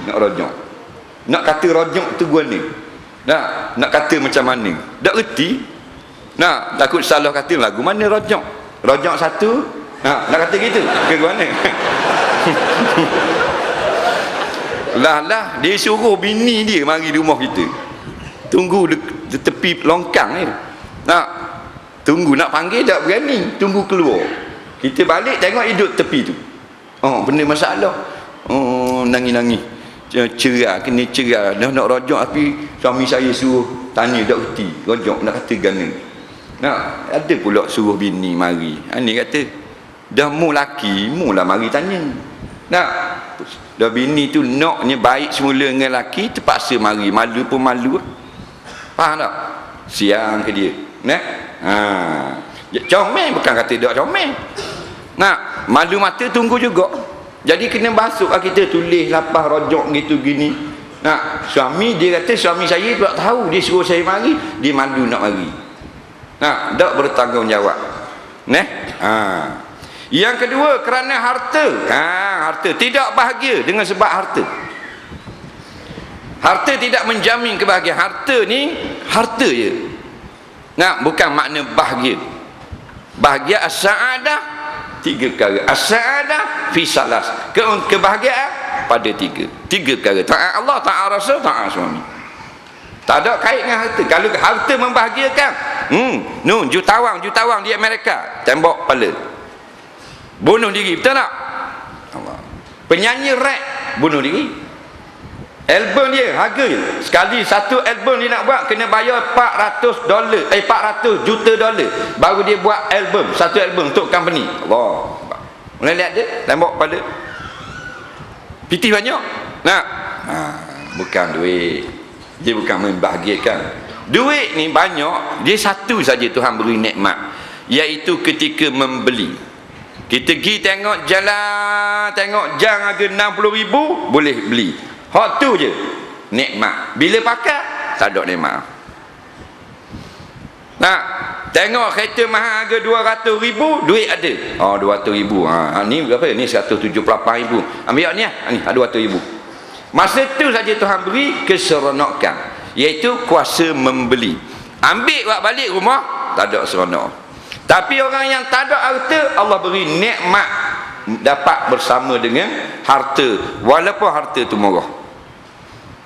nak kata rojak tu guna. Nak kata macam mana? Tak reti. Takut salah kata lagu mana rojak. Rojak satu, nak kata gitu ke mana? Lah dia suruh bini dia mari di rumah kita. Tunggu di tepi longkang ni. Tunggu nak panggil tak berani, tunggu keluar. Kita balik tengok hidup tepi tu. Benda masalah. Nangis-nangis. Cerah, kena cerah. Dah nak rojak tapi suami saya suruh tanya tak reti. Rojak nak kata gana. Nah, ada pula suruh bini mari. Ni kata dah mu laki, mulah mari tanya. Nah, dah bini tu naknya baik semula dengan laki, terpaksa mari, malu pun malu. Faham tak? Siang ke dia. Nah. Comel bukan kata dak comel. Nah, malu mata tunggu juga. Jadi kena basuh kita tulis lapar rojak gitu gini. Nah, suami dia kata suami saya tak tahu, dia suruh saya mari, dia malu nak mari. Nah, dak bertanggungjawab. Nah. Yang kedua kerana harta. Harta tidak bahagia dengan sebab harta. Harta tidak menjamin kebahagiaan. Harta ni harta je. Nah, bukan makna bahagia. Bahagia as-sa'adah 3 perkara. As-sa'adah fi salas. Kebahagiaan pada 3 perkara. Taat Allah, taat Rasul, taat suami. Tak ada kait dengan harta. Kalau harta membahagiakan, jutawan di Amerika tembok kepala, bunuh diri, betul tak? Penyanyi rap bunuh diri. Album dia harga je. Sekali satu album dia nak buat kena bayar $400, $400 juta baru dia buat album, satu album untuk company. Allah. Boleh lihat dia tembok pada piti banyak. Nah, bukan duit. Dia bukan membahagiakan. Duit ni banyak, dia satu saja Tuhan beri nikmat, iaitu ketika membeli. Kita pergi tengok jalan, tengok jam harga 60,000 boleh beli. Hak tu je nikmat. Bila pakai tak ada nikmat. Nah, tengok kereta mahal harga 200,000, duit ada. 200,000. Ni berapa? Ni 178,000. Ambil ni ni 200,000. Masa tu saja Tuhan beri keseronokan, iaitu kuasa membeli. Ambil buat balik rumah tak ada seronok. Tapi orang yang tak ada harta, Allah beri nikmat dapat bersama dengan harta, walaupun harta tu murah.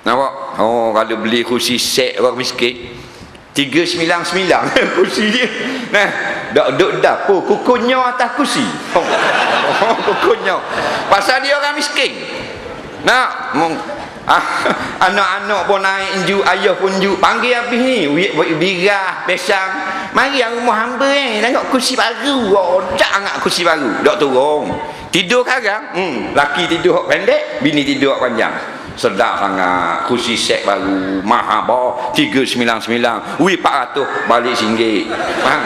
Nampak? Kalau beli kursi set orang miskin 399 kursi dia. Nah, duduk dapur kukunya atas kursi. Kukunya. Pasal dia orang miskin. Nah, anak-anak pun naik inju, ayah pun inju, panggil habis ni birah, pesang, mari yang rumah hamba tengok kursi baru. Tak angkat kursi baru, tak turun. Tidur sekarang, laki tidur pendek, bini tidur panjang. Sedap sangat. Kursi set baru, mahal bawah 399, 400 balik RM1. Faham?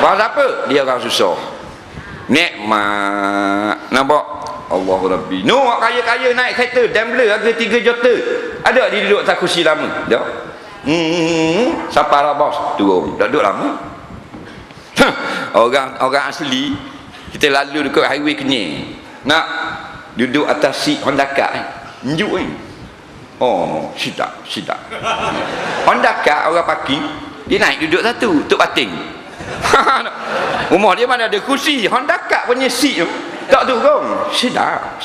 Pasal apa? Dia orang susah. Nikmat. Nampak? Allah Rabbi. Orang kaya-kaya naik kereta Daimler harga 3 juta. Ada dia duduk atas kursi lama? Tak. Sampai lah bos turun. Tak duduk lama. Orang asli kita lalu dekat highway Kenyir, nak duduk atas seat Honda Car njuk sedap. Honda Car orang parking, dia naik duduk satu untuk bating. Rumah dia mana ada kursi, Honda Car punya seat tu tak turun. Sedap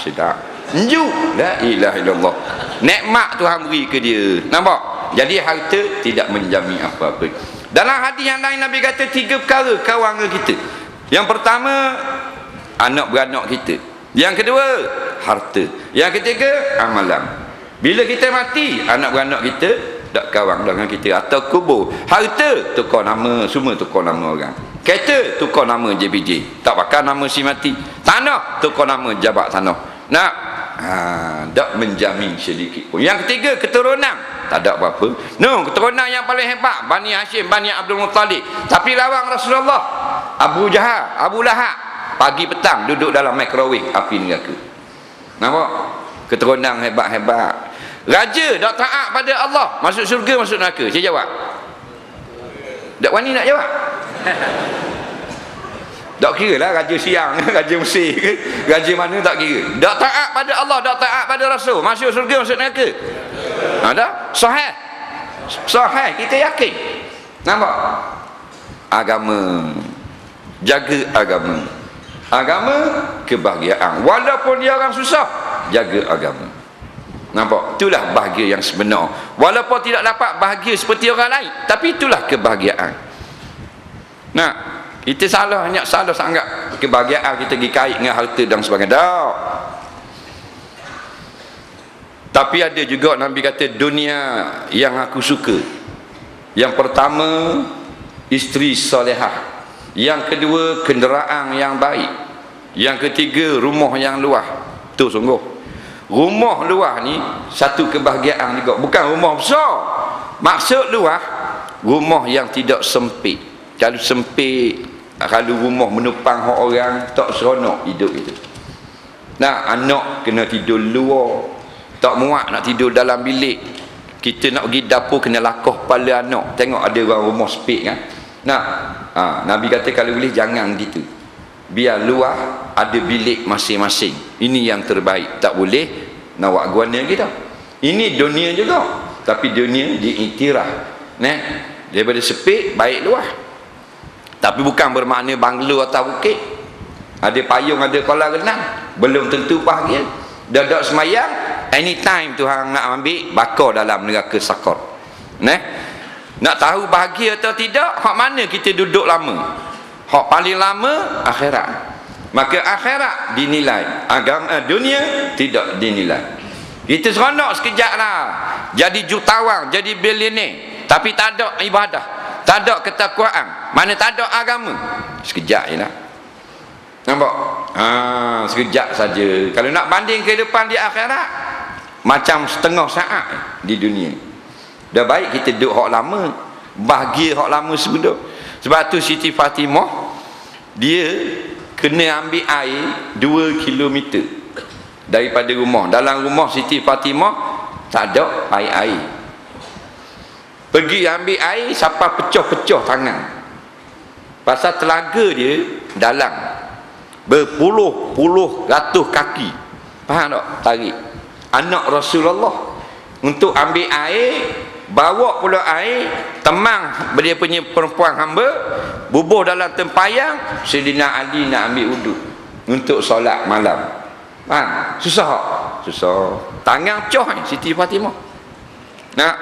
njuk. La ilaha illallah. Nikmat Tuhan beri ke dia. Nampak? Jadi harta tidak menjamin apa-apa. Dalam hadis yang lain Nabi kata 3 perkara kawan kita. Yang pertama, anak beranak kita. Yang kedua, harta. Yang ketiga, amalan. Bila kita mati, anak beranak kita tak kawan dengan kita. Atau kubur, harta tukar nama, semua tukar nama orang. Kereta tukar nama JPJ, tak pakai nama si mati. Tanah tukar nama jabat tanah. Nak tak menjamin sedikit pun. Yang ketiga, keturunan tak ada apa-apa. Keturunan yang paling hebat Bani Hashim, Bani Abdul Muttalib, tapi lawan Rasulullah, Abu Jahal, Abu Lahab, pagi petang duduk dalam microwave api neraka. Nampak? Keturunan hebat-hebat. Raja tak taat pada Allah, masuk syurga masuk neraka. Saya jawab. Tak wani nak jawab. Tak kira lah raja siang, raja Mesir ke, raja mana tak kira. Tak taat pada Allah, tak taat pada Rasul, masuk syurga masuk neraka. Ada? Sahih, kita yakin. Nampak? Agama, jaga agama. Agama kebahagiaan. Walaupun dia orang susah, jaga agama. Nampak? Itulah bahagia yang sebenar. Walaupun tidak dapat bahagia seperti orang lain, tapi itulah kebahagiaan. Nah, kita salah sangat kebahagiaan kita pergi kait dengan harta dan sebagainya. Tak. Tapi ada juga Nabi kata dunia yang aku suka. Yang pertama, isteri solehah. Yang kedua, kenderaan yang baik. Yang ketiga, rumah yang luas. Tu sungguh. Rumah luas ni satu kebahagiaan juga. Bukan rumah besar. Maksud luas, rumah yang tidak sempit. Kalau sempit, kalau rumah menupang orang, tak seronok hidup itu. Nah, anak kena tidur luar. Tak muat nak tidur dalam bilik. Kita nak pergi dapur kena lakoh kepala anak. Tengok ada orang rumah sempit kan. Nah, Nabi kata kalau boleh jangan gitu. Biar luar ada bilik masing-masing. Ini yang terbaik. Tak boleh nak buat guana kita. Ini dunia juga. Tapi dunia diiktiraf. Nah, daripada sempit baik luar. Tapi bukan bermakna banglo atau bukit. Ada payung, ada kolam renang. Belum tentu bahagia. Dadak semayang, anytime Tuhan nak ambil, bakar dalam neraka sakar. Nak tahu bahagia atau tidak, hak mana kita duduk lama? Hak paling lama akhirat. Maka akhirat dinilai, agama dunia tidak dinilai. Kita seronok sekejap lah, jadi jutawan, jadi bilioner, tapi tak ada ibadah, tak ada ketakwaan, mana tak ada agama. Sekejap je lah. Nampak? Sekejap saja. Kalau nak banding kehidupan di akhirat, macam setengah saat di dunia. Dah baik kita duduk hak lama, bahagia hak lama sebenar. Sebab tu Siti Fatimah dia kena ambil air 2 km daripada rumah. Dalam rumah Siti Fatimah tak ada air. Pergi ambil air sampai pecah-pecah tangan. Pasal telaga dia dalam berpuluh-puluh ratus kaki. Faham tak? Tarik anak Rasulullah untuk ambil air, bawa pula air, temang dia punya perempuan hamba, bubuh dalam tempayang. Sayyidina Ali nak ambil wuduk untuk solat malam. Faham? Susah tak? Susah. Tangan coh Siti Fatimah. Nak?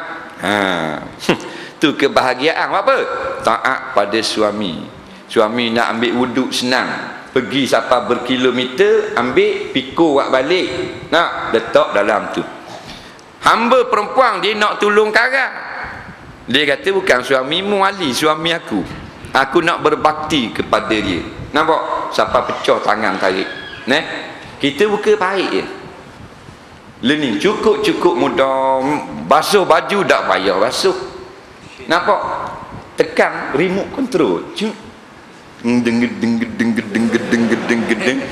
Tu kebahagiaan apa? Taat pada suami. Suami nak ambil wuduk senang. Pergi sampai berkilometer, ambil, pikul buat balik. Nak letak dalam tu. Hamba perempuan dia nak tolong karang. Dia kata bukan suamimu Ali, suami aku. Aku nak berbakti kepada dia. Nampak? Sampai pecah tangan tarik. Kita buka baik je. Learning cukup mudah. Basuh baju tak payah basuh. Nampak? Tekan remote control. Deng.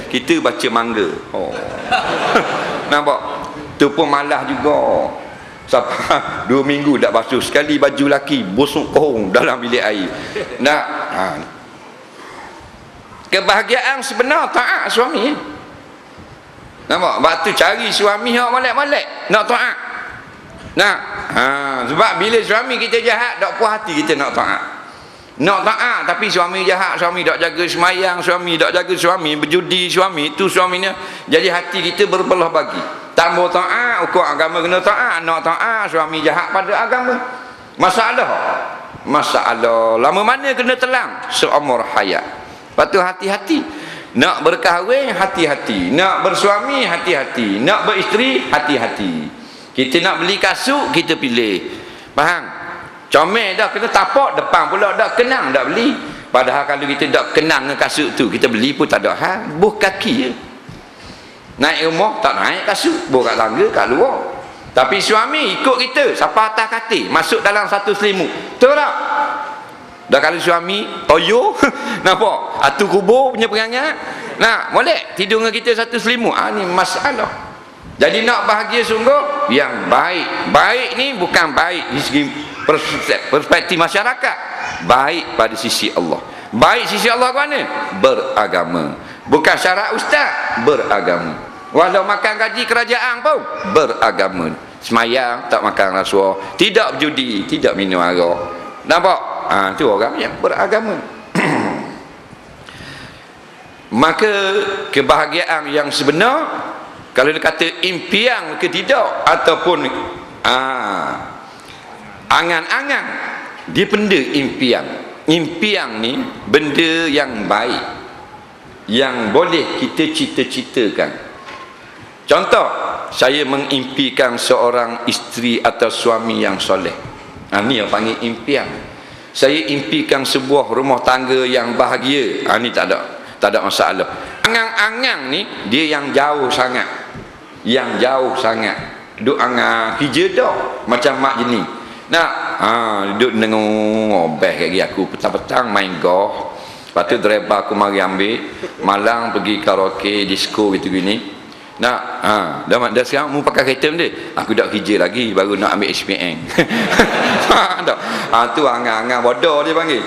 Kita baca mangga. Nampak? Tu pun malah juga. Sampai 2 minggu tak basuh. Sekali baju laki busuk kohong dalam bilik air. Nak kebahagiaan sebenar taat suami. Nampak? Sebab tu cari suami yang molek-molek nak taat. Nak sebab bila suami kita jahat, tak puas hati kita nak taat. Nak taat tapi suami jahat, suami tak jaga semayang, suami tak jaga, suami berjudi, suami itu suaminya. Jadi hati kita berbelah bagi. Tambah taat, ukur agama kena taat, nak taat, suami jahat pada agama. Masalah. Lama mana kena telang? Seumur hayat. Lepas tu hati-hati. Nak berkahwin, hati-hati. Nak bersuami, hati-hati. Nak beristeri, hati-hati. Kita nak beli kasut, kita pilih. Faham? Comel dah kena tapak, depan pula dah kenang dah beli. Padahal kalau kita dah kenang dengan kasut tu, kita beli pun tak ada hal. Buh kaki je. Naik rumah tak naik kasut, buh kat tangga kat luar. Tapi suami ikut kita sampai atas katil, masuk dalam satu selimut. Betul tak? Dah kalau suami toyo nampak atu kubur punya perangai. Nah, boleh tidur dengan kita satu selimut. Ni masalah. Jadi nak bahagia sungguh yang baik. Baik ni bukan baik di segi perspektif masyarakat, baik pada sisi Allah. Baik sisi Allah ke mana? Beragama. Bukan syarat ustaz, beragama. Walau makan gaji kerajaan pun beragama. Semayang tak makan rasuah, tidak berjudi, tidak minum arak. Nampak? Tu orang yang beragama. Maka kebahagiaan yang sebenar, kalau dia kata impian ke tidak, ataupun angan-angan, dia benda impian. impian ni benda yang baik, yang boleh kita cita-citakan. Contoh, saya mengimpikan seorang isteri atau suami yang soleh. Ni yang panggil impian. Saya impikan sebuah rumah tangga yang bahagia. Ni tak ada masalah. Angang-angang ni dia yang jauh sangat. Yang jauh sangat. Duk angang hijau dah macam mak jenis. Duduk dengan obeh lagi aku petang-petang main golf. Lepas tu driver aku mari ambil, malang pergi karaoke, disco gitu gini. Dah sekarang mu pakai kereta dia. Aku dah kerja lagi baru nak ambil SPM. Tu angang-angang bodoh dia panggil.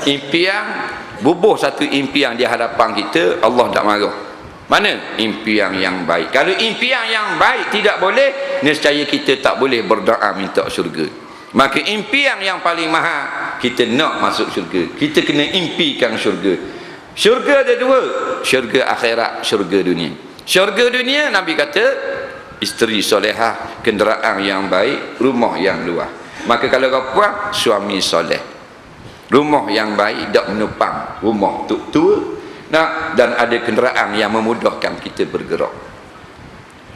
Impian, bubuh satu impian di hadapan kita, Allah tak marah. Mana impian yang baik? Kalau impian yang baik tidak boleh, nescaya kita tak boleh berdoa minta syurga. Maka impian yang paling mahal, kita nak masuk syurga, kita kena impikan syurga. Syurga ada dua, syurga akhirat, syurga dunia. Syurga dunia, Nabi kata isteri solehah, kenderaan yang baik, rumah yang luas. Maka kalau kau puas, suami soleh, rumah yang baik, tak menupang rumah tua, dan ada kenderaan yang memudahkan kita bergerak.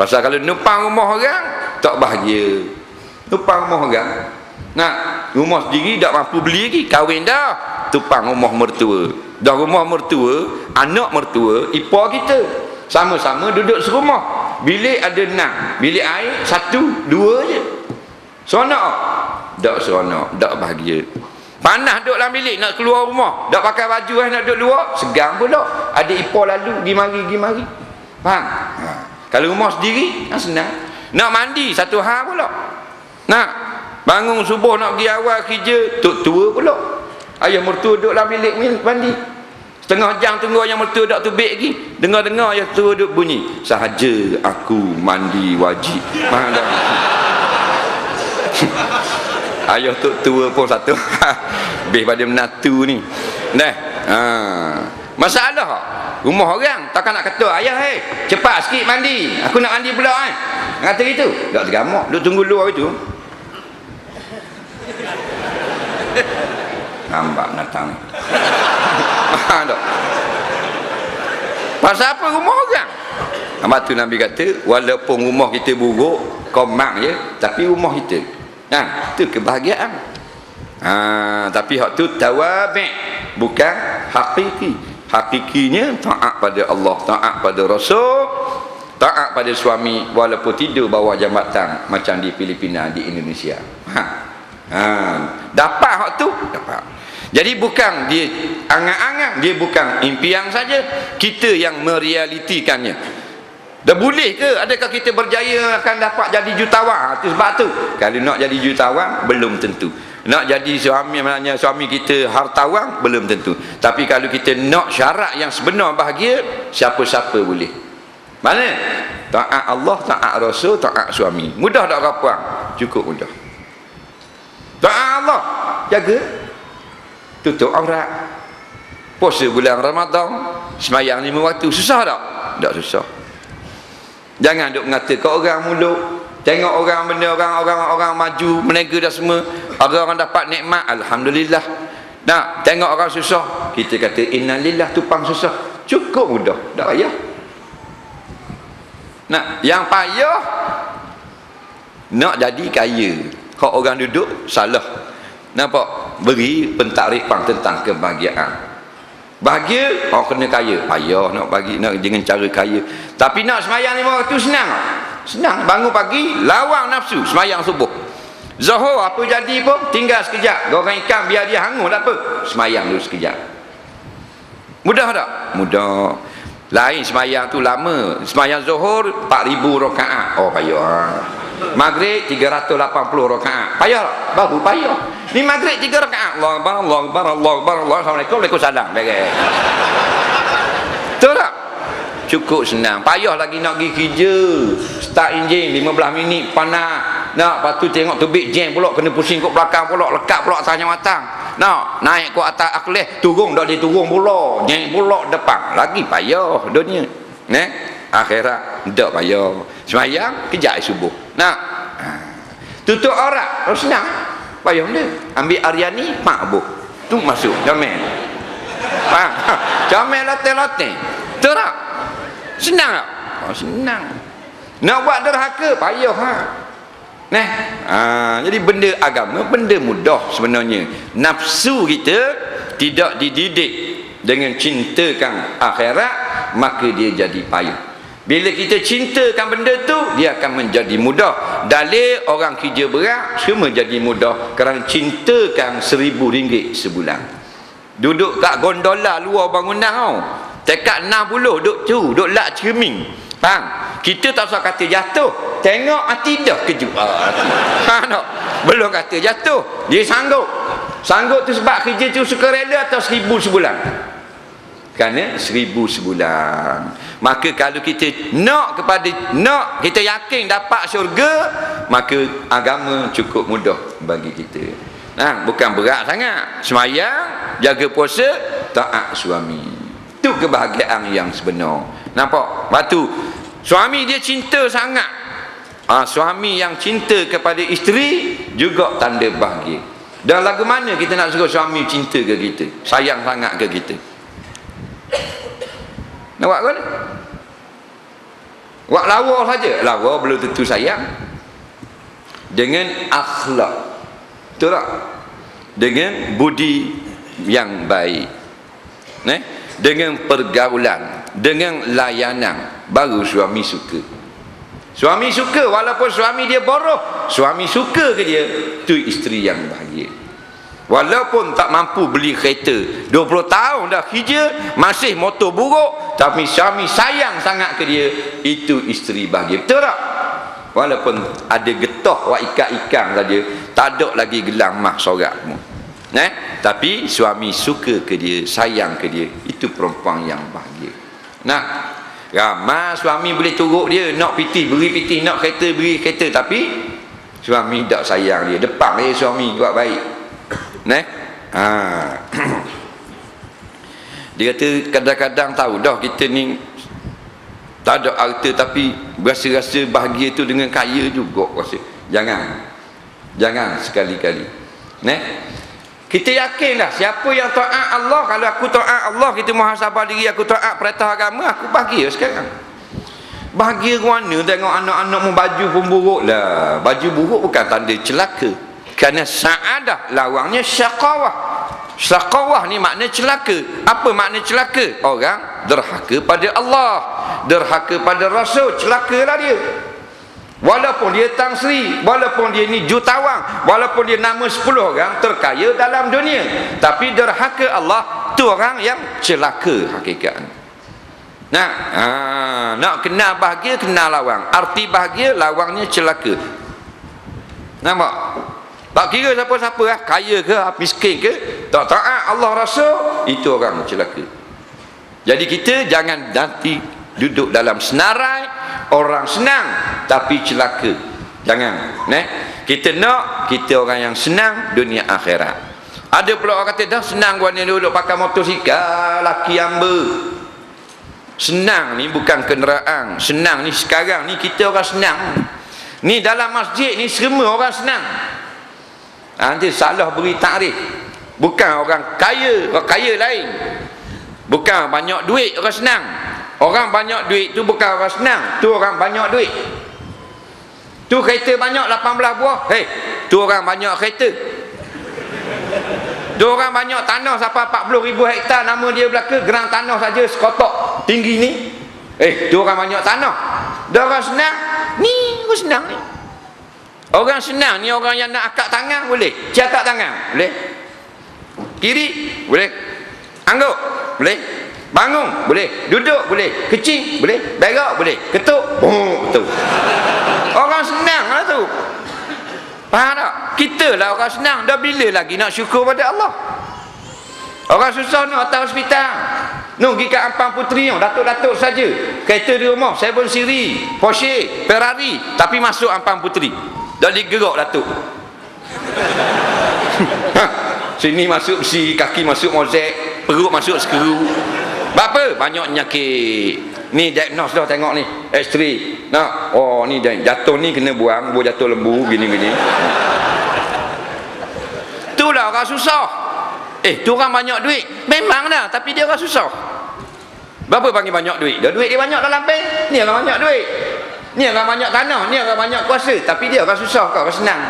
Pasal kalau nupang rumah orang, tak bahagia. Nupang rumah orang, rumah sendiri tak mampu beli lagi, kahwin dah, tupang rumah mertua. Dah rumah mertua, anak mertua, ipar kita, sama-sama duduk serumah. Bilik ada 6, bilik air 1, 2 je. Seronok? Tak seronok, tak bahagia. Panas duduk dalam bilik, nak keluar rumah, tak pakai baju nak duduk luar, segang pula. Ada ipar lalu, pergi mari. Faham? Kalau rumah sendiri, senang. Nak mandi satu hal pula. Nak bangun subuh nak pergi awal kerja, tok tua pula. Ayah mertua duduk dalam bilik mandi. Setengah jam tunggu ayah mertua tak tubik lagi. Dengar-dengar ayah tua duduk bunyi, sahaja aku mandi wajib. Faham tak? Ayah tok tua pun satu lebih pada menatu ni. Masalah rumah orang takkan nak kata, ayah cepat sikit mandi, aku nak mandi pula kan. Kata gitu, tak tergamak, duk tunggu luar itu. Nampak datang. Tak. Pasal apa rumah orang? Lepas tu Nabi kata, walaupun rumah kita buruk, komang je, tapi rumah kita, itu kebahagiaan. Tapi hak tu tawabi', bukan hakiki. Hakikinya taat pada Allah, taat pada Rasul, taat pada suami, walaupun tidur bawah jambatan macam di Filipina, di Indonesia. Dapat hak tu, dapat. Jadi bukan dia angan-angan, dia bukan impian saja, kita yang merealitikannya. Dah boleh ke? Adakah kita berjaya akan dapat jadi jutawan? Itu sebab tu, kalau nak jadi jutawan belum tentu. Nak jadi suami, maknanya suami kita hartawan, belum tentu. Tapi kalau kita nak syarat yang sebenar bahagia, siapa-siapa boleh. Mana? Taat Allah, taat Rasul, taat suami. Mudah tak kapuang? Cukup mudah. Taat Allah, jaga, tutup aurat, puasa bulan Ramadan, sembahyang 5 waktu. Susah tak? Tak susah. Jangan duk mengata ke orang mulut. Tengok orang benda, orang maju, menega dah semua, orang dapat nikmat, alhamdulillah. Nak tengok orang susah, kita kata innalillah, tupang susah. Cukup mudah, tak payah. Nak yang payah nak jadi kaya. Kau orang duduk salah. Nampak? Beri pentarifan tentang kebahagiaan. Bahagia, kena kaya. Payah nak bagi, nak dengan cara kaya. Tapi nak semayang 5 waktu senang. Senang. Bangun pagi, lawang nafsu, semayang subuh. Zuhur apa jadi pun, tinggal sekejap. Goreng ikan biar dia hangus, tak apa. Semayang dulu sekejap. Mudah tak? Mudah. Lain semayang tu lama. Semayang zuhur 4,000 rakaat. Payah. Maghrib 380 rakaat. Payah tak? Baru payah. Ni maghrib 3 rakaat. Allah Akbar, Allah Akbar, Allah Akbar, Allah. Assalamualaikum, Waalaikumsalam. Betul tak? Cukup senang. Payah lagi nak pergi kerja, start enjin 15 minit panas. Nak lepas tu tengok tubik jam pula, kena pusing kat belakang pula, lekat pula atasnya matang. Nak naik kat atas akhlas, turun dak dia turun pula, jam pula depan. Lagi payah dunia. Akhirat dak payah. Sembahyang kejap subuh. Nak tutup aurat, senang. Payah dia. Ambil Aryani, makbuk. Tu masuk comel. Faham? Comel latih-latih. Betul tak? Senang tak? Oh, senang. Nak buat derhaka payah ha. Nah, jadi benda agama benda mudah sebenarnya. Nafsu kita tidak dididik dengan cintakan akhirat, maka dia jadi payah. Bila kita cintakan benda tu, dia akan menjadi mudah. Dalil orang kerja berat semua jadi mudah kerana cintakan RM1,000 sebulan. Duduk kat gondola luar bangunan tau, tekad 60 duk tu, duk lak cermin. Faham? Kita tak usah kata jatuh, tengok hati dah kejut. Tak? Belum kata jatuh, dia sanggup. Sanggup tu sebab kerja tu sukarela atau 1,000 sebulan? Kerana 1,000 sebulan. Maka kalau kita nak kita yakin dapat syurga, maka agama cukup mudah bagi kita. Bukan berat sangat. Semayang, jaga puasa, taat suami. Itu kebahagiaan yang sebenar. Nampak? Batu suami dia cinta sangat. Suami yang cinta kepada isteri juga tanda bahagia. Dan lagu mana kita nak suruh suami cinta ke kita, sayang sangat ke kita? Nampak kan? Wak lawa saja, lawa belum tentu sayang. Dengan akhlak, betul tak? Dengan budi yang baik, dengan pergaulan, dengan layanan, baru suami suka. Suami suka, walaupun suami dia boros, suami suka ke dia, tu isteri yang bahagia. Walaupun tak mampu beli kereta, 20 tahun dah kerja, masih motor buruk, tapi suami sayang sangat ke dia, itu isteri bahagia. Betul tak? Walaupun ada getah wak ikan-ikan saja, tak ada lagi gelang mah sorakmu, tapi suami suka ke dia, sayang ke dia, itu perempuan yang bahagia. Ramai suami boleh turut dia, nak piti beri piti, nak kereta beri kereta, tapi suami tak sayang dia. Depan dia suami buat baik. Dia kata kadang-kadang tahu dah kita ni tak ada harta, tapi rasa-rasa bahagia tu dengan kaya juga rasa. Jangan sekali-kali. Kita yakin dah siapa yang taat Allah. Kalau aku taat Allah, kita muhasabah diri, aku taat perintah agama, aku bahagia sekarang. Bahagia ke mana tengok anak-anak mu baju pun buruk lah. Baju buruk bukan tanda celaka. Kerana sa'adah lawangnya syaqawah. Syaqawah ni makna celaka. Apa makna celaka? Orang derhaka pada Allah, derhaka pada Rasul, celakalah dia. Walaupun dia Tan Sri, walaupun dia ni jutawan, walaupun dia nama 10 orang terkaya dalam dunia, tapi derhaka Allah, tu orang yang celaka hakikatnya. Nak kenal bahagia, kenal lawang. Arti bahagia, lawangnya celaka. Nampak? Tak kira siapa-siapa lah, kaya ke, miskin ke, tak taat Allah Rasul, itu orang celaka. Jadi kita jangan nanti duduk dalam senarai orang senang tapi celaka. Jangan. Kita nak kita orang yang senang dunia akhirat. Ada pula orang kata dah senang gua ni duduk pakai motosikal, laki hamba. Senang ni bukan kenderaan. Senang ni sekarang ni kita orang senang. Ni dalam masjid ni semua orang senang. Nanti salah beri takrif. Bukan orang kaya lain. Bukan banyak duit orang senang. Orang banyak duit tu bukan orang senang, tu orang banyak duit. Tu kereta banyak 18 buah. Tu orang banyak kereta. Tu orang banyak tanah sampai 40,000 hektar, nama dia belaka, gerang tanah saja sekotak tinggi ni. Tu orang banyak tanah. Dia orang senang. Ni orang senang ni. Orang senang ni orang yang nak akak tangan boleh, cakap tangan boleh, kiri boleh, angguk boleh, bangun boleh, duduk boleh, kecing boleh, berak boleh, ketuk betul. Orang senang lah tu. Faham tak? Kita lah orang senang. Dah bila lagi nak syukur pada Allah? Orang susah nak atas hospital, nak pergi kat Ampang Puteri, datuk-datuk saja, kereta di rumah 7 Siri, Porsche, Ferrari, tapi masuk Ampang Puteri dah digerak datuk. Sini masuk besi, kaki masuk mozek, perut masuk skru. Apa? Banyak penyakit. Ni diagnos dah, tengok ni, X-ray. Nah, oh ni jatuh ni kena buang jatuh lembu gini-gini. Itulah orang susah. tu orang banyak duit. Memang dah, tapi dia orang susah. Berapa panggil banyak duit? Duit dia banyak dalam bank. Ni orang banyak duit. Ni orang banyak tanah, ni orang banyak kuasa, tapi dia orang susah, kau orang senang.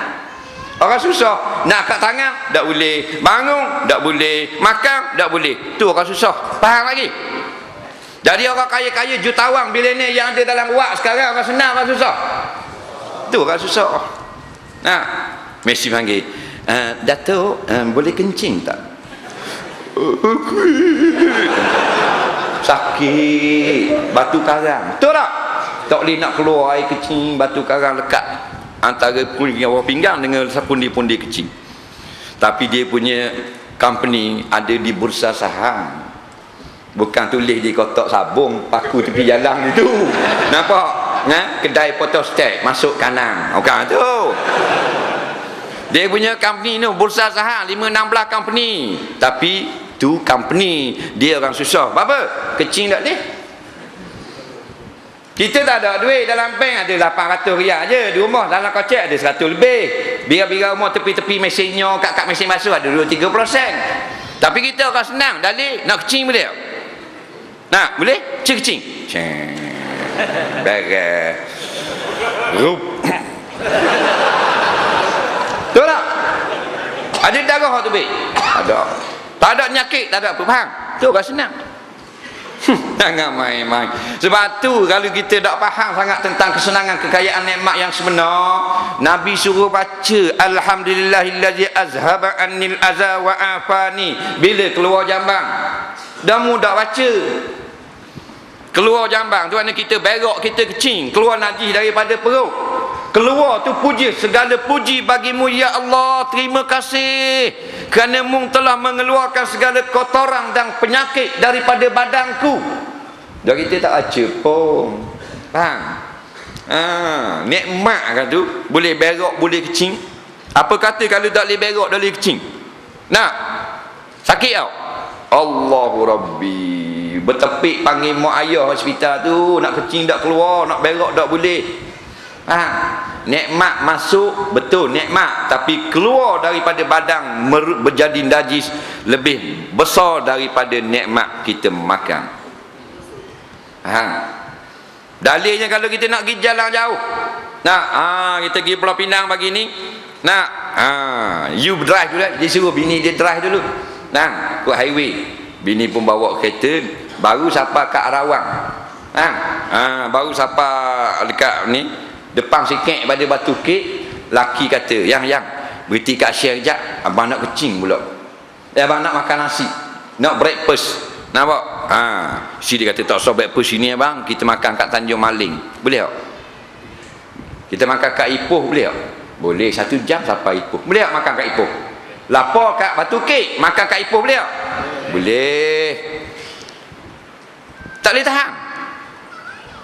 Orang susah, nak kat tangan tak boleh, bangun tak boleh, makan tak boleh. Tu orang susah. Faham lagi? Jadi orang kaya-kaya jutawan bilioner yang ada dalam wak sekarang, orang senang, orang susah. Tu orang susah. Nah, Messi panggil, Dato', boleh kencing tak? Sakit, batu karang. Betul tak? Tak boleh nak keluar air kecing, batu karang lekat antara bawah pinggang dengan pundi-pundi kecil. Tapi dia punya company ada di bursa saham. Bukan tulis di kotak sabung paku tepi jalan itu. Nampak? Kedai photostat masuk kanan. Bukan tu. Dia punya company tu bursa saham 5-16 company. Tapi tu company dia orang susah. Apa? Kecing tak boleh. Kita tak ada duit dalam bank, ada 800 riyal je. Di rumah dalam kocek ada 100 lebih. Bira-bira rumah tepi-tepi mesinnya, kat mesin basuh ada 2-3%. Tapi kita akan senang. Dalih nak kecing boleh? Nak boleh? Kecing. Beres. Rup. Betul tak? Ada darah tu baik? Ada. Tak ada penyakit, tak ada apa. Faham? Tu akan senang. Jangan main-main. Sebab tu kalau kita tak faham sangat tentang kesenangan, kekayaan nikmat yang sebenar, Nabi suruh baca Alhamdulillahillazi azhaba annil aza wa afani bila keluar jambang. Dah mudah baca. Keluar jambang tu maknanya kita berak, kita kecing, keluar najis daripada perut. Keluar tu puji, segala puji bagimu ya Allah, terima kasih kerana Mu telah mengeluarkan segala kotoran dan penyakit daripada badanku. Dan kita tak baca pun. Faham? Nikmat kan tu, boleh berak, boleh kecing. Apa kata kalau tak boleh berak, tak boleh kecing? Nak? Sakit tau? Allahu Rabbi. Bertepik panggil mak ayah hospital tu, nak kecing tak keluar, nak berak tak boleh. Nikmat masuk, betul nikmat, tapi keluar daripada badan berjadi najis lebih besar daripada nikmat kita makan. Dalilnya kalau kita nak pergi jalan jauh, kita pergi Pulau Pinang pagi ni, you drive dulu, dia suruh bini dia drive dulu, ikut highway, bini pun bawa kereta, baru sampai kat Arawang, baru sampai dekat ni depan sikit pada batu kek, laki kata, yang berhenti kat share sekejap, abang nak kecing pula, abang nak makan nasi, nak breakfast, nampak? Si dia kata tak usah breakfast sini abang, kita makan kat Tanjung Maling, boleh tak? Kita makan kat Ipoh boleh tak? Boleh, 1 jam sampai Ipoh, boleh tak makan kat Ipoh? Lapor kat batu kek, makan kat Ipoh boleh tak? Boleh. Tak boleh tahan.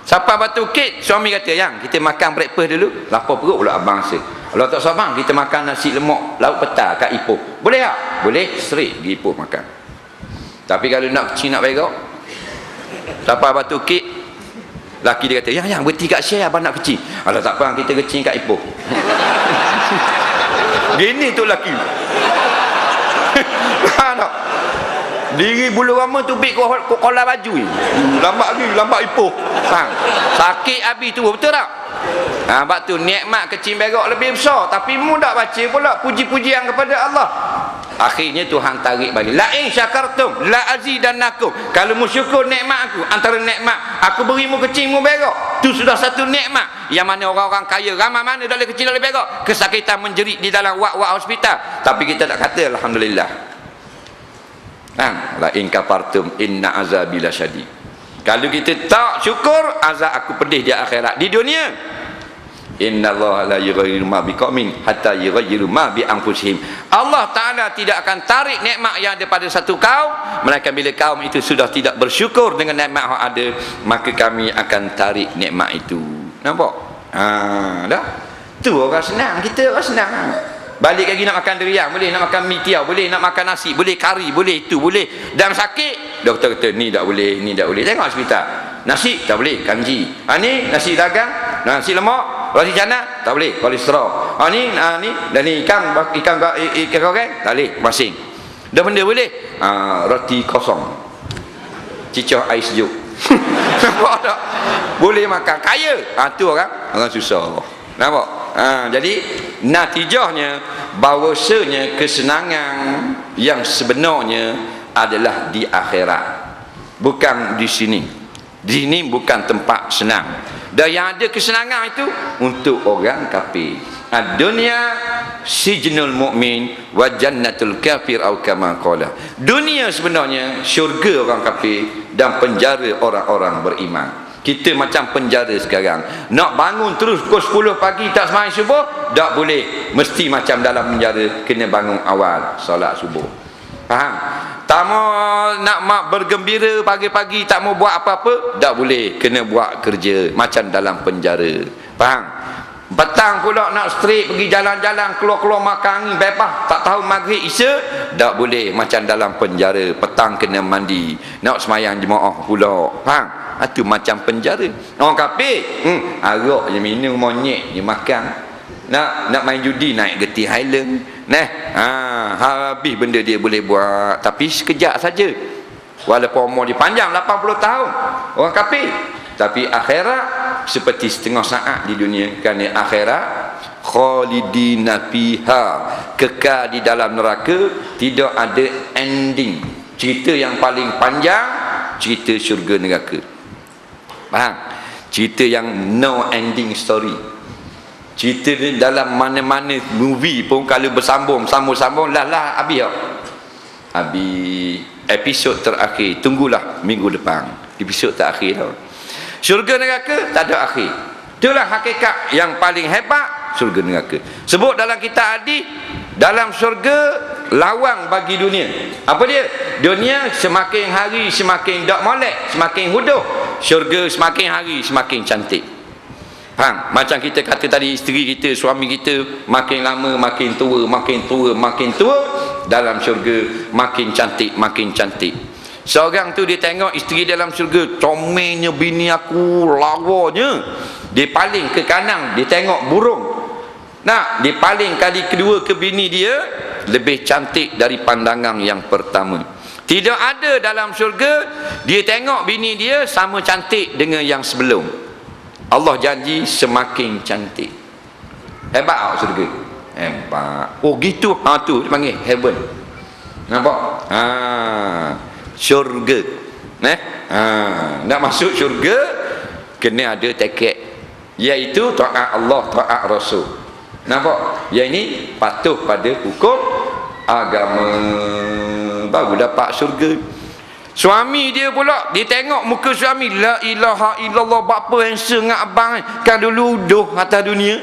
Sampai batu kek, suami kata, yang kita makan breakfast dulu, lapar perut pula abang rasa. Kalau tak sabang, kita makan nasi lemak lauk petang kat Ipoh, boleh tak? Boleh, straight pergi Ipoh makan. Tapi kalau nak kecil, nak berak, sampai batu kek, laki dia kata, yang berhenti kat share abang nak kecil. Kalau tak apa, kita kecil kat Ipoh. Gini tu laki. Faham tak? Diri bulu rama tu bik kolam baju ni. Lambat lagi, lambat Ipoh. Faham? Sakit habis tu, betul tak? Sebab tu nikmat kecil berak lebih besar, tapi mu tak baca pula puji-pujian kepada Allah. Akhirnya Tuhan tarik balik. La in syakartum la azidannakum. Kalau mu syukur nikmat aku, antara nikmat aku beri mu kecil mu berak, tu sudah satu nikmat. Yang mana orang-orang kaya ramai mana dah boleh kecil dah boleh berak, kesakitan menjerit di dalam wak-wak hospital, tapi kita tak kata alhamdulillah. La in kafartum inna azabi lasyadid. Kalau kita tak syukur, azab aku pedih di akhirat. Di dunia, innallaha la yughayyiru ma biqaumin hatta yughayyiru ma bi anfusihim. Allah Taala tidak akan tarik nikmat yang ada pada satu kaum, melainkan bila kaum itu sudah tidak bersyukur dengan nikmat yang ada, maka kami akan tarik nikmat itu. Nampak? Dah. Tu orang senang, kita orang senang. Balik lagi nak makan durian, boleh, nak makan mi tiaw, boleh, nak makan nasi, boleh, kari, boleh, itu boleh. Dan sakit, doktor kata ni tak boleh, ni tak boleh. Tengok hospital. Nasi tak boleh, kanji. Ni nasi dagang, nasi lemak, roti canai tak boleh, kolesterol. Ni dan ni ikan goreng tak boleh, masing. Dah benda boleh. Roti kosong, cicah air sejuk. Nampak tak? Boleh makan. Kaya. Tu orang susah. Nampak? Jadi natijahnya bahawasanya kesenangan yang sebenarnya adalah di akhirat, bukan di sini. Di sini bukan tempat senang. Dan yang ada kesenangan itu untuk orang kafir. Dunia sijnul mu'min wa jannatul kafir atau kama qala. Dunia sebenarnya syurga orang kafir dan penjara orang-orang beriman. Kita macam penjara sekarang. Nak bangun terus pukul 10 pagi tak sembahyang subuh, tak boleh. Mesti macam dalam penjara, kena bangun awal solat subuh. Faham? Tak mau nak bergembira pagi-pagi, tak mau buat apa-apa, tak boleh. Kena buat kerja macam dalam penjara. Faham? Petang pula nak straight pergi jalan-jalan, keluar-keluar makan angin bebas, tak tahu maghrib isya, tak boleh macam dalam penjara. Petang kena mandi, nak semayang jemaah pula. Faham? Itu macam penjara. Orang kafir arak je minum, monyet je makan. Nak main judi naik geti Highland. Habis benda dia boleh buat, tapi sekejap saja. Walaupun umur dia panjang 80 tahun orang kafir, tapi akhirat seperti setengah saat di dunia. Kerana akhirat khalidina fiha, kekal di dalam neraka, tidak ada ending. Cerita yang paling panjang cerita syurga neraka. Faham? Cerita yang no ending story. Cerita ni dalam mana-mana movie pun kalau bersambung sambung lah habis tak? Habis episod terakhir. Tunggulah minggu depan episod terakhir tau. Syurga neraka tak ada akhir. Itulah hakikat yang paling hebat syurga neraka. Sebut dalam kitab hadis, dalam syurga lawang bagi dunia. Apa dia? Dunia semakin hari semakin tak molek, semakin huduh. Syurga semakin hari semakin cantik. Faham? Macam kita kata tadi, isteri kita, suami kita makin lama makin tua, makin tua, makin tua. Dalam syurga makin cantik, makin cantik. Seorang tu dia tengok isteri dalam syurga, comelnya bini aku, lawanya. Dia paling ke kanan, dia tengok burung. Nah, dia paling kali kedua ke bini dia, lebih cantik dari pandangan yang pertama. Tidak ada dalam syurga dia tengok bini dia sama cantik dengan yang sebelum. Allah janji semakin cantik. Hebat tak syurga? Hebat. Oh gitu. Tu dipanggil heaven. Nampak? Syurga. Nak masuk syurga kena ada tiket, iaitu taat Allah, taat Rasul. Nampak? Yang ini patuh pada hukum agama, baru dapat syurga. Suami dia pula, dia tengok muka suami, la ilaha illallah, bapa handsome dengan abang kan dulu uduh atas dunia.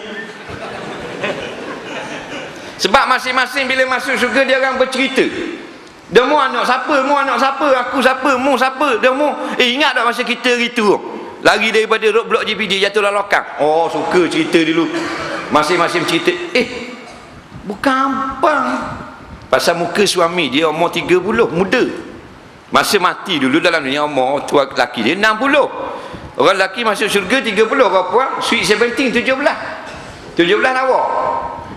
Sebab masing-masing bila masuk syurga dia orang bercerita. Dia mu anak siapa, mu anak siapa, aku siapa, mu siapa, dia mu. Ingat tak masa kita gitu? Lari daripada roadblock JPD jatuh dalam lokang. Oh, suka cerita dulu. Masing-masing cerita. Bukan abang. Pasal muka suami dia umur 30, muda. Masa mati dulu dalam dunia umur tua lelaki dia 60. Orang lelaki masuk syurga 30, orang puan sweet 17, 17 awak.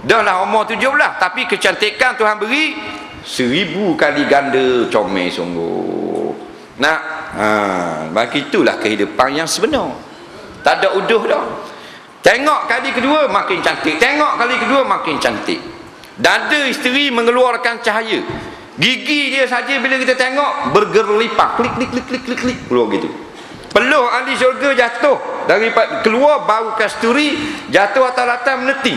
Dah lah umur 17, tapi kecantikan Tuhan beri 1000 kali ganda, comel sungguh. Bagi itulah kehidupan yang sebenar. Tak ada uduh dah. Tengok kali kedua makin cantik, tengok kali kedua makin cantik. Dada isteri mengeluarkan cahaya. Gigi dia saja bila kita tengok bergerlipak, klik klik klik klik klik klik keluar gitu. Peluh ahli syurga jatuh daripada keluar bau kasturi, jatuh atas latar meneting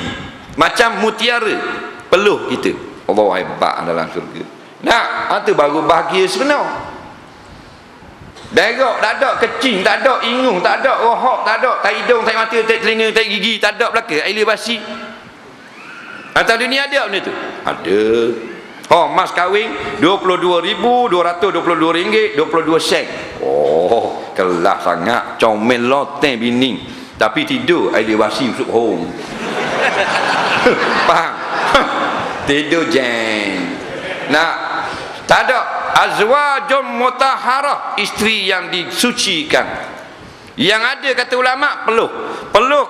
macam mutiara peluh kita. Allah hebat dalam syurga. Itu baru bahagia sebenar. Berak tak ada, kecing tak ada, ingung tak ada, rohak tak ada, tak hidung, tak mata, tak telinga, tak gigi, tak ada belaka, air basi. Atas dunia ada benda tu? Ada. Mas kahwin RM22,222, 22 sen. Kelas sangat, comel loteng bini. Tapi tidur air basi masuk home. Faham? Tidur jeng. Tak ada. Azwajun mutahharah, isteri yang disucikan. Yang ada kata ulama peluh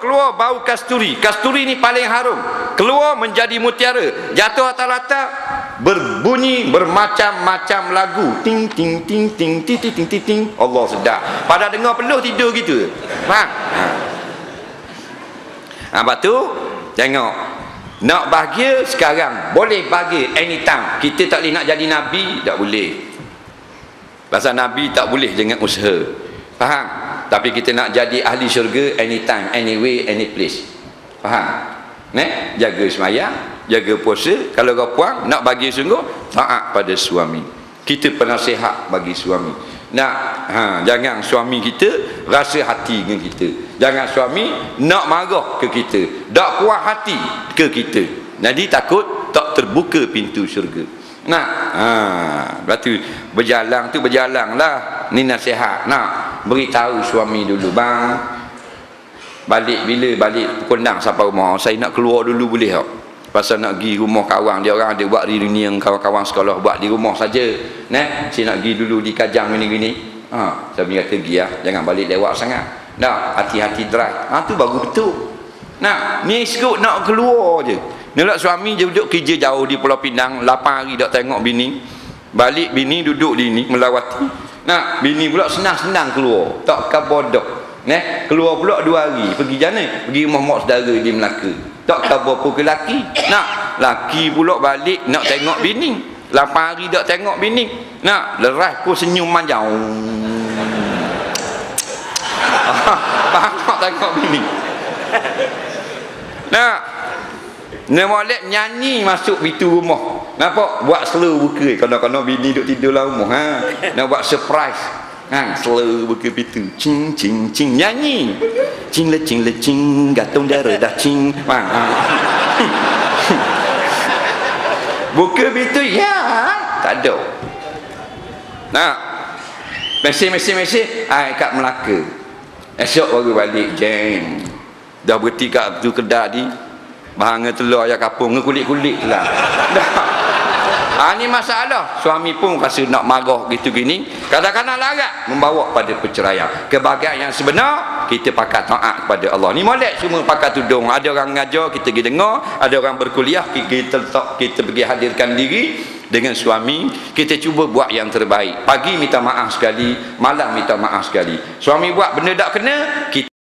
keluar bau kasturi. Kasturi ni paling harum, keluar menjadi mutiara, jatuh atas latar berbunyi bermacam-macam lagu, ting ting ting ting ting ting ting ting ting. Allah sedap. Pada dengar peluh tidur gitu. Faham? Lepas tu tengok, nak bahagia sekarang, boleh bahagia anytime. Kita tak boleh nak jadi Nabi, tak boleh. Pasal Nabi tak boleh dengan usaha. Faham? Tapi kita nak jadi ahli syurga anytime, anyway, any place. Faham? Jaga sembahyang, jaga puasa. Kalau kau puang, nak bagi sungguh, taat pada suami. Kita penasihat bagi suami. Jangan suami kita rasa hati dengan kita. Jangan suami nak marah ke kita, tak puas hati ke kita. Jadi takut tak terbuka pintu syurga. Lepas tu berjalan lah. Ni nasihat. Nak beritahu suami dulu, bang, bila balik pukul 6 sampai rumah, saya nak keluar dulu boleh tak? Pasal nak pergi rumah kawan dia, orang ada buat reunion, kawan-kawan sekolah buat di rumah saja. Saya nak pergi dulu di Kajang gini-gini. Saya kata pergi lah, jangan balik lewat sangat. Hati-hati drive. Tu baru betul. Ni sekut nak keluar je. Nak suami je duduk kerja jauh di Pulau Pinang, 8 hari tak tengok bini. Balik bini duduk di ni melawati. Bini pula senang-senang keluar, tak kabodoh. Keluar pula 2 hari, pergi jana, pergi rumah mak saudara di Melaka. Tak kabar ke laki. Laki pula balik nak tengok bini. 8 hari tak tengok bini. Leras pun senyum manjau. Faham tak tengok bini. Nak molek nyanyi masuk pintu rumah. Nampak? Buat slow buka. Kalau bini duduk tidur dalam rumah. Nak buat surprise. Slow buka pintu. Cing cing cing nyanyi. Cing le cing gantung darah dah cing. Buka pintu ya. Tak ada. Mesej kat Melaka. Esok baru balik jeng. Dah berhenti kat tu kedai ni. Bahang telur ayam kapung kulit-kulit lah. Ni masalah. Suami pun rasa nak marah gitu gini. Kadang-kadang larat membawa pada perceraian. Kebahagiaan yang sebenar, kita pakai taat kepada Allah. Ni molek semua pakai tudung. Ada orang ngajar, kita pergi dengar. Ada orang berkuliah, kita pergi hadirkan diri dengan suami. Kita cuba buat yang terbaik. Pagi minta maaf sekali, malam minta maaf sekali. Suami buat benda tak kena, kita